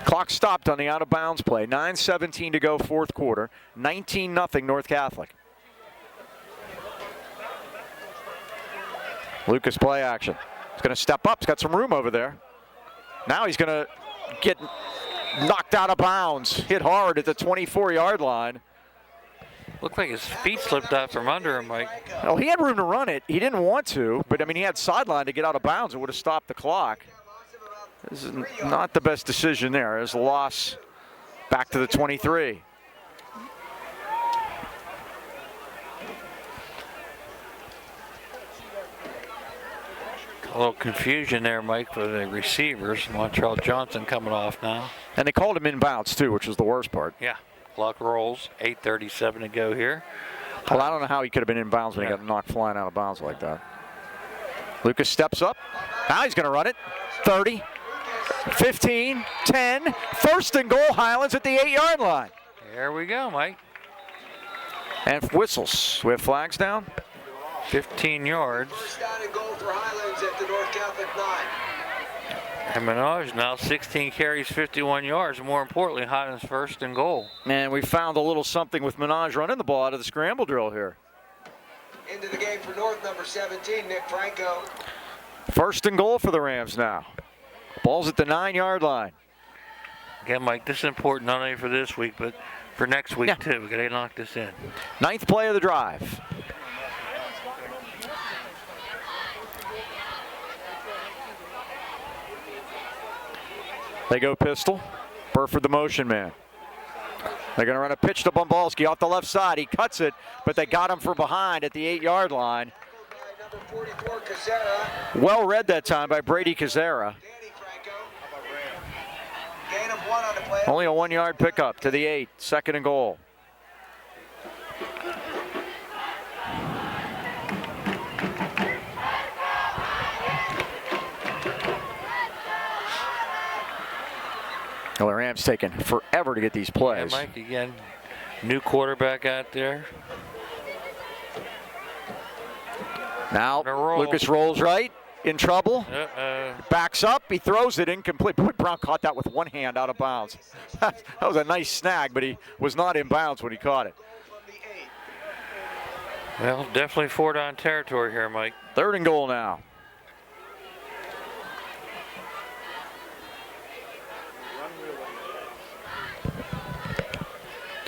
Clock stopped on the out-of-bounds play. 9:17 to go, fourth quarter. 19-0 North Catholic. Lucas play action. He's going to step up. He's got some room over there. Now he's going to get knocked out of bounds. Hit hard at the 24-yard line. Looked like his feet slipped out from under him, Mike. Oh, he had room to run it. He didn't want to, but I mean, he had sideline to get out of bounds. It would have stopped the clock. This is not the best decision there. There's a loss back to the 23. A little confusion there, Mike, for the receivers. Montreal Johnson coming off now. And they called him inbounds, too, which was the worst part. Yeah. Clock rolls. 8:37 to go here. Well, I don't know how he could have been inbounds when he got knocked flying out of bounds like that. Lucas steps up. Now he's going to run it. 30, 15, 10. First and goal, Highlands at the 8-yard line. There we go, Mike. And whistles. We have flags down. 15 yards. First down and goal for Highlands at the North Catholic 9. And Minaj now 16 carries, 51 yards. More importantly, Highlands first and goal. And we found a little something with Minaj running the ball out of the scramble drill here. Into the game for North, number 17, Nick Franco. First and goal for the Rams now. Ball's at the 9-yard line. Again, Mike, this is important not only for this week, but for next week, too. We got to knock this in. 9th play of the drive. They go pistol. Burford the motion man. They're going to run a pitch to Bombalski off the left side. He cuts it, but they got him from behind at the 8-yard line. Number 44, Kazera. Well read that time by Brady Kazera. Danny Franco. Gain of 1 on the play. Only a 1-yard pickup to the 8. Second and goal. Well, the Rams taking forever to get these plays. Yeah, Mike, again, new quarterback out there. Now, Lucas rolls right, in trouble. Backs up, he throws it incomplete. Boy, Brown caught that with one hand out of bounds. That was a nice snag, but he was not in bounds when he caught it. Well, definitely 4-down territory here, Mike. Third and goal now.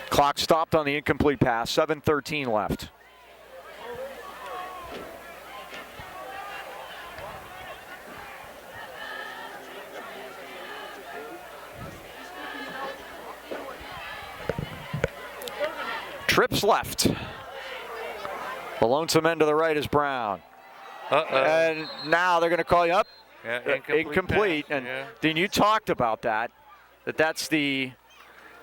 Clock stopped on the incomplete pass. 7:13 left. Trips left. The lonesome end to the right is Brown. And now they're going to call you up. Yeah, incomplete. Pass, and Dean, you talked about that. That's the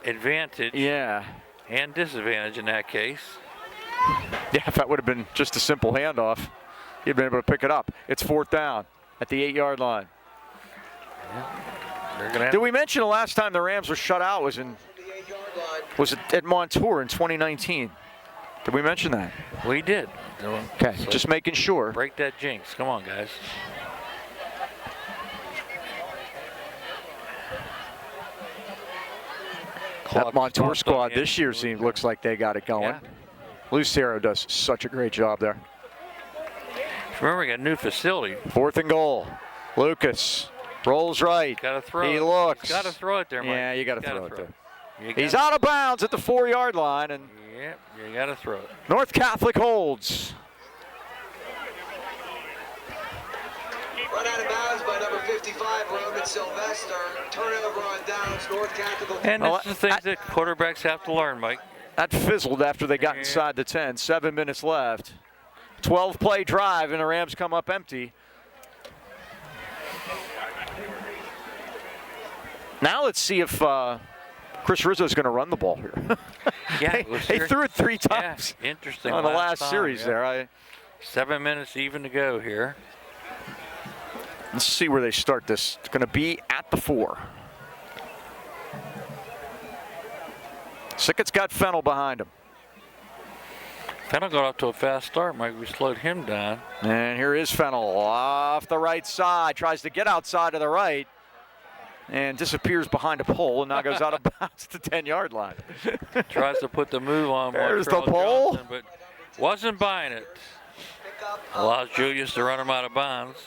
advantage. Yeah. And disadvantage in that case. Yeah, if that would have been just a simple handoff, you'd been able to pick it up. It's 4th down at the 8-yard line. Yeah. Did we mention the last time the Rams were shut out was at Montour in 2019? Did we mention that? We did. Okay, so just making sure. Break that jinx. Come on, guys. That Montour squad this year looks like they got it going. Yeah. Lucero does such a great job there. Remember, we got a new facility. 4th and goal. Lucas rolls right. Got to throw he it. looks. Got to throw it there, Mike. Yeah, you got to throw it there. He's out of bounds at the 4-yard line, and yep, you got to throw it. North Catholic holds. Run out of bounds by number 55, Roman Sylvester. Turnover on downs, North Catholic. And this is the things that quarterbacks have to learn, Mike. That fizzled after they got inside the 10. 7 minutes left. 12-play drive, and the Rams come up empty. Now let's see if Chris Rizzo's going to run the ball here. Yeah, they threw it 3 times. Yeah, interesting. On the last time, series yeah. there. 7 minutes even to go here. Let's see where they start this. It's going to be at the 4. Sickett's got Fennel behind him. Fennel got off to a fast start, Mike. We slowed him down. And here is Fennel off the right side. Tries to get outside of the right. And disappears behind a pole and now goes out of bounds at the 10-yard line. Tries to put the move on There's Montreal the pole. Johnson, but wasn't buying it. Allows Julius to run him out of bounds.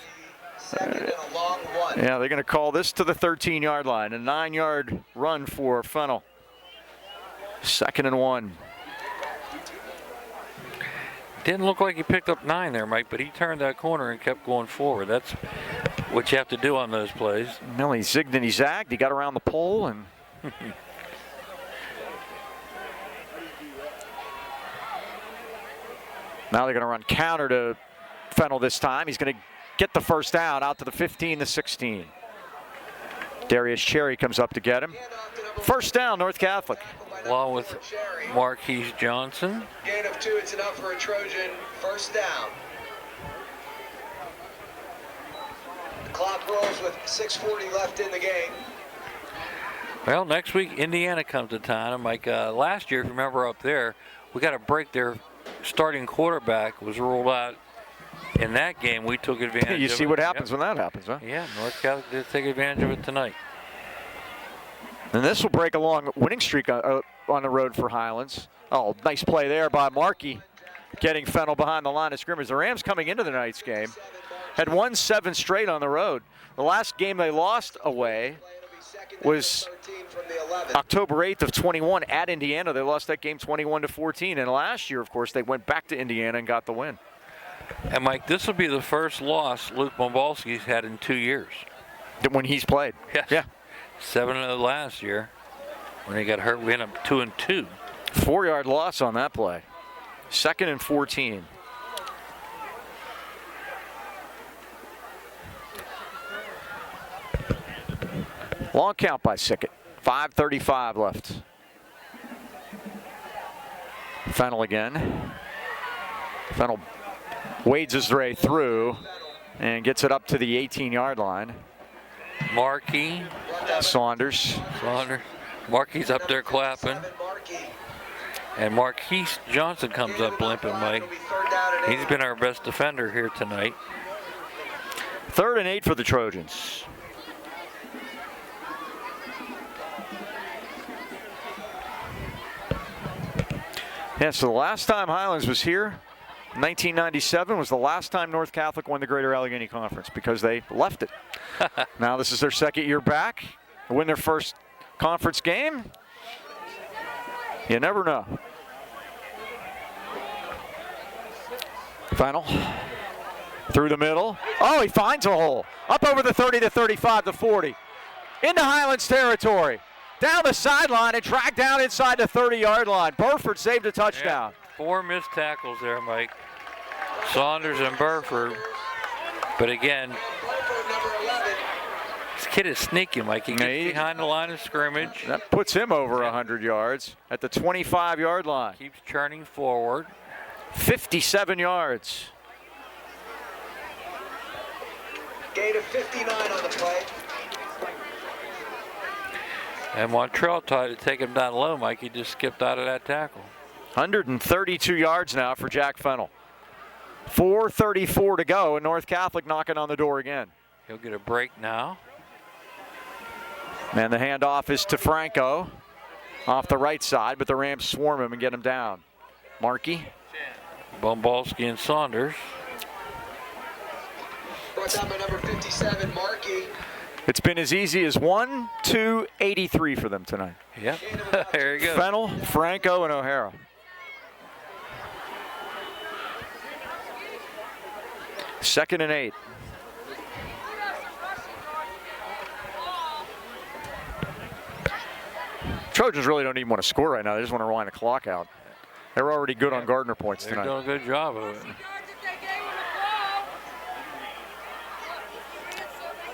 Second and a long one. Yeah, they're going to call this to the 13-yard line. A 9-yard run for Fennel. 2nd and 1. Didn't look like he picked up 9 there, Mike, but he turned that corner and kept going forward. That's what you have to do on those plays. No, he zigged and he zagged. He got around the pole and. Now they're going to run counter to Fennel this time. He's going to get the first down out to the 15, the 16. Darius Cherry comes up to get him. First down, North Catholic. Along with Marquise Johnson. Gain of 2, it's enough for a Trojan. First down. The clock rolls with 6:40 left in the game. Well, next week Indiana comes to town. And Mike, last year, if you remember up there, we got a break. Their starting quarterback was ruled out in that game. We took advantage. You of see it. what happens when that happens, huh? Yeah, North Catholic did take advantage of it tonight. And this will break a long winning streak on the road for Highlands. Oh, nice play there by Markey, getting Fennel behind the line of scrimmage. The Rams coming into tonight's game had won 7 straight on the road. The last game they lost away was October 8th of 21 at Indiana. They lost that game 21-14. And last year, of course, they went back to Indiana and got the win. And Mike, this will be the first loss Luke Bombalski's had in 2 years. When he's played. Yes. Yeah. 7-0 last year. When he got hurt, we ended up 2-2. 4-yard loss on that play. 2nd and 14. Long count by Sickett. 5:35 left. Fennel again. Fennel wades his way through and gets it up to the 18-yard line. Markey. Saunders. Markey's up there clapping. And Marquise Johnson comes up limping, Mike. He's been our best defender here tonight. 3rd and 8 for the Trojans. Yeah, so the last time Highlands was here, 1997, was the last time North Catholic won the Greater Allegheny Conference because they left it. Now this is their 2nd year back. They win their first conference game. You never know. Fennel through the middle. Oh, he finds a hole. Up over the 30, the 35, the 40. Into Highlands territory. Down the sideline and tracked down inside the 30-yard line. Burford saved a touchdown. Yeah, 4 missed tackles there, Mike. Saunders and Burford. But again, this kid is sneaky, Mike. He gets behind the line of scrimmage. That puts him over 100 yards at the 25-yard line. Keeps churning forward. 57 yards. Gain of 59 on the play. And Montreal tried to take him down low, Mike. He just skipped out of that tackle. 132 yards now for Jack Fennel. 4:34 to go, and North Catholic knocking on the door again. He'll get a break now. And the handoff is to Franco off the right side, but the Rams swarm him and get him down. Markey. Bombalski and Saunders. Brought down by number 57, Markey. It's been as easy as 1, 2, 83 for them tonight. Yep, there you go. Fennel, Franco, and O'Hara. Second and 8. Trojans really don't even want to score right now. They just want to wind the clock out. They're already good on Gardner points They're tonight. doing a good job of it.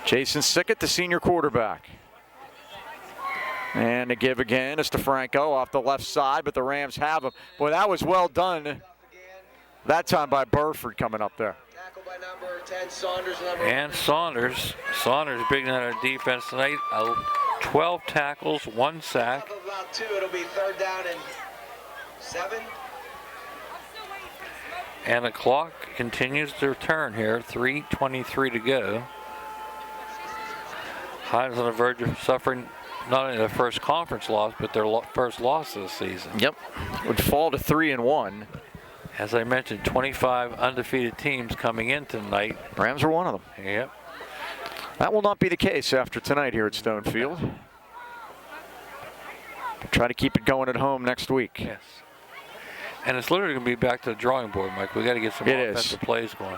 Jason Sickett, the senior quarterback. And the give again is to Franco off the left side, but the Rams have him. Boy, that was well done that time by Burford coming up there. Tackle by number 10, Saunders. And Saunders big on our defense tonight. 12 tackles, 1 sack. About 2, it'll be 3rd down and 7. And the clock continues to turn here. 3:23 to go. Highlands on the verge of suffering not only their first conference loss, but their first loss of the season. Yep, would fall to 3-1. As I mentioned, 25 undefeated teams coming in tonight. Rams are one of them. Yep. That will not be the case after tonight here at Stonefield. Try to keep it going at home next week. Yes. And it's literally going to be back to the drawing board, Mike. We got to get some offensive plays going.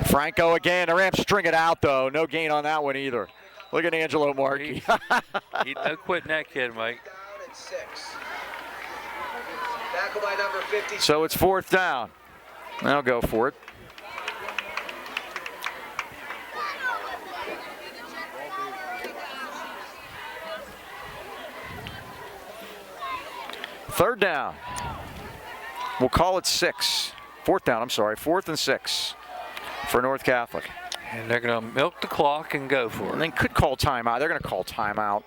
Franco again. The Rams string it out, though. No gain on that one either. Look at Angelo Markey. He's no quitting that kid, Mike. Down and 6. Tackle by number 50. So it's 4th down. I'll go for it. Third down. We'll call it 6. 4th down, I'm sorry. 4th and 6 for North Catholic. And they're going to milk the clock and go for it. And they could call timeout. They're going to call timeout.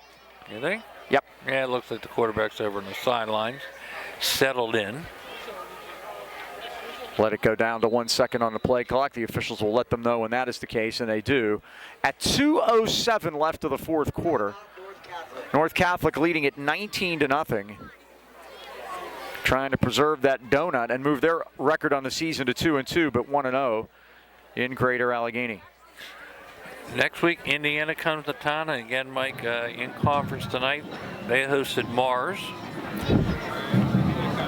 You think? Yep. Yeah, it looks like the quarterback's over on the sidelines. Settled in. Let it go down to 1 second on the play clock. The officials will let them know when that is the case, and they do. At 2:07 left of the 4th quarter, North Catholic leading it 19-0. Trying to preserve that donut and move their record on the season to 2-2, but 1-0 in Greater Allegheny. Next week, Indiana comes to town, and again, Mike, in conference tonight, they hosted Mars.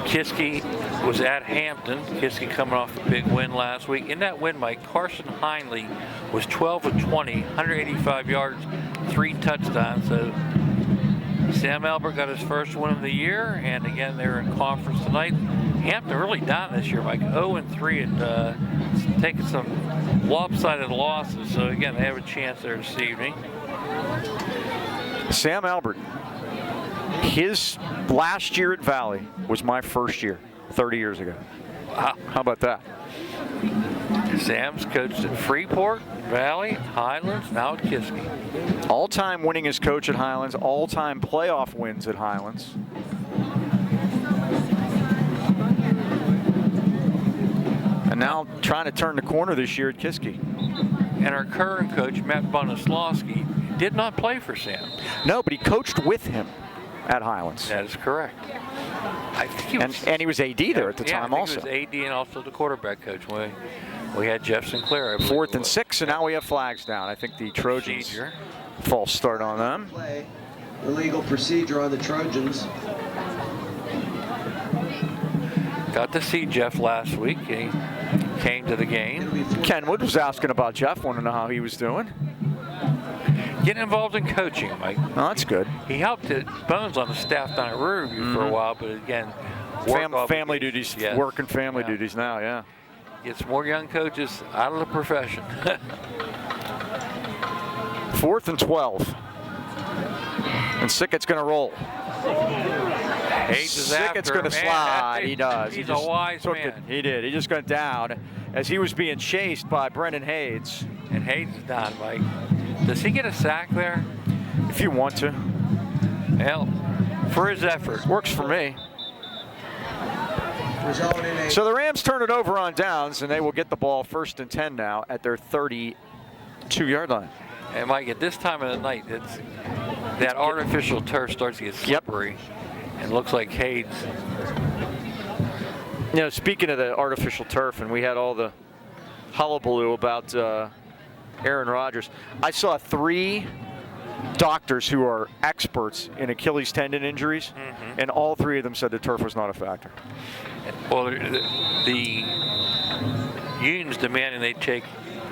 Kiski was at Hampton. Kiski coming off a big win last week. In that win, Mike, Carson Heinley was 12 of 20, 185 yards, 3 touchdowns. So Sam Albert got his first win of the year, and again, they're in conference tonight. Hampton really down this year, Mike, 0-3, and taking some lopsided losses. So again, they have a chance there this evening. Sam Albert, his last year at Valley was my first year, 30 years ago. Wow. How about that? Sam's coached at Freeport, Valley, Highlands, now at Kiski. All-time winningest coach at Highlands, all-time playoff wins at Highlands. And now trying to turn the corner this year at Kiski. And our current coach, Matt Bonoslawski, did not play for Sam. No, but he coached with him at Highlands. That is correct. I think he was, and he was AD there at the time I think also. he was AD and also the quarterback coach. We had Jeff Sinclair. 4th and 6, and now we have flags down. I think the Trojans, false start on them. Play. Illegal procedure on the Trojans. Got to see Jeff last week. He came to the game. Kenwood was asking about Jeff, wanted to know how he was doing. Getting involved in coaching, Mike. Oh, that's good. He helped Bones on the staff down at Riverview for a while, but again, family duties, yes. Work and family duties now, yeah. Gets more young coaches out of the profession. 4th and 12. And Sickett's going to roll. Sickett's going to slide. He does. He's a wise man. He did. He just got down as he was being chased by Brendan Hayes. And Hayes is down, Mike. Does he get a sack there? If you want to. Well, for his effort. Works for me. So the Rams turn it over on downs, and they will get the ball 1st and 10 now at their 32-yard line. And Mike, at this time of the night, that artificial turf starts to get slippery. Yep. And looks like Hayes. You know, speaking of the artificial turf, and we had all the hullabaloo about Aaron Rodgers, I saw 3 doctors who are experts in Achilles tendon injuries, and all 3 of them said the turf was not a factor. Well, the unions demanding they take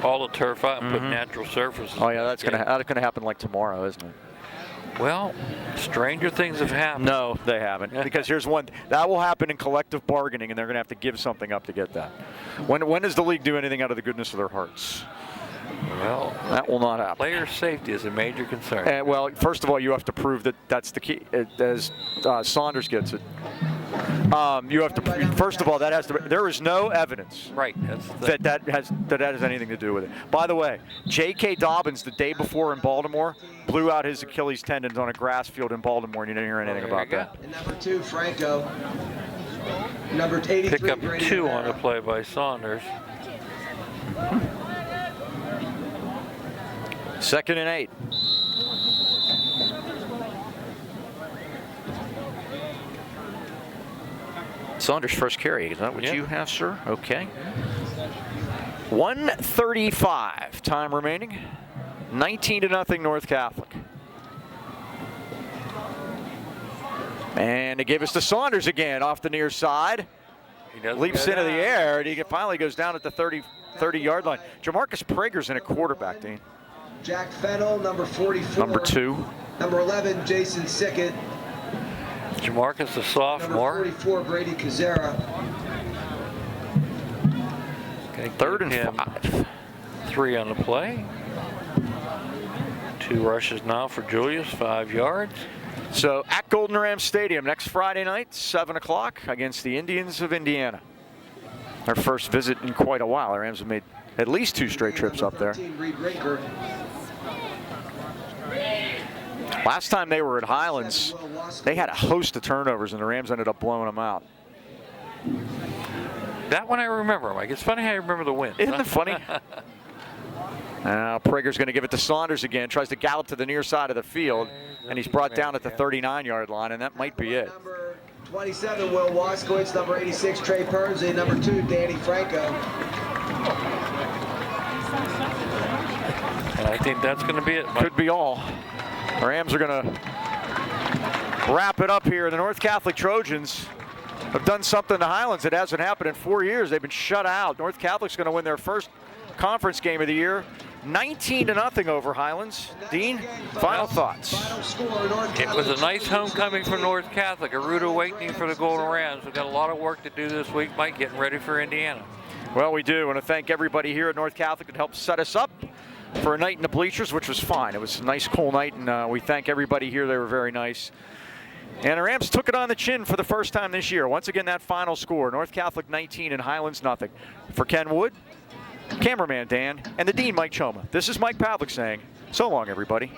all the turf out and put natural surfaces. Oh yeah, that's gonna happen like tomorrow, isn't it? Well, stranger things have happened. No, they haven't. Because here's one that will happen in collective bargaining, and they're going to have to give something up to get that. When does the league do anything out of the goodness of their hearts? Well, That will not happen. player safety is a major concern. Well, first of all, you have to prove that that's the key, as Saunders gets it. You have to, first of all, that has to, there is no evidence Right. That's that has anything to do with it. By the way, J.K. Dobbins, the day before in Baltimore, blew out his Achilles tendons on a grass field in Baltimore, and you didn't hear anything about that. And number 2, Franco. Number 83, pick up Brady 2 on the Rivera. play by Saunders. 2nd and 8. Saunders' first carry. Is that what Yeah. you have, sir? Okay. 1:35 time remaining. 19-0 North Catholic. And they give us to Saunders again off the near side. He doesn't Leaps go into the down. air, and he finally goes down at the 30-yard line. Jamarcus Prager's in a quarterback, Dean. Jack Fennell, number 44. Number 2. Number 11, Jason Sickett. Jamarcus, the Number sophomore. 44, Brady Kazera. Gonna 3rd give and him 5. 3 on the play. 2 rushes now for Julius, 5 yards. So at Golden Ram Stadium next Friday night, 7 o'clock against the Indians of Indiana. Our first visit in quite a while. The Rams have made at least 2 straight trips up there. 13, Reed Rinker. Last time they were at Highlands, they had a host of turnovers, and the Rams ended up blowing them out. That one I remember, Mike. It's funny how you remember the win. Isn't it funny? Now Prager's going to give it to Saunders again. Tries to gallop to the near side of the field, and he's brought down at the 39-yard line, and that might be it. Number 27, Will Waskowitz. Number 86, Trey Pernsey. Number 2, Danny Franco. And I think that's going to be it, Mike. Could be all. The Rams are going to wrap it up here. The North Catholic Trojans have done something to Highlands that hasn't happened in 4 years. They've been shut out. North Catholic's going to win their first conference game of the year. 19-0 over Highlands. Dean, final thoughts. Final score, North It was a Catholic nice homecoming for North Catholic, a rude awakening for the Golden Rams. We've got a lot of work to do this week, Mike, getting ready for Indiana. Well, we do. I want to thank everybody here at North Catholic that helped set us up for a night in the bleachers, which was fine. It was a nice, cool night, and we thank everybody here. They were very nice. And the Rams took it on the chin for the first time this year. Once again, that final score, North Catholic 19 and Highlands nothing. For Ken Wood, cameraman Dan, and the Dean, Mike Choma. This is Mike Pavlik saying, so long, everybody.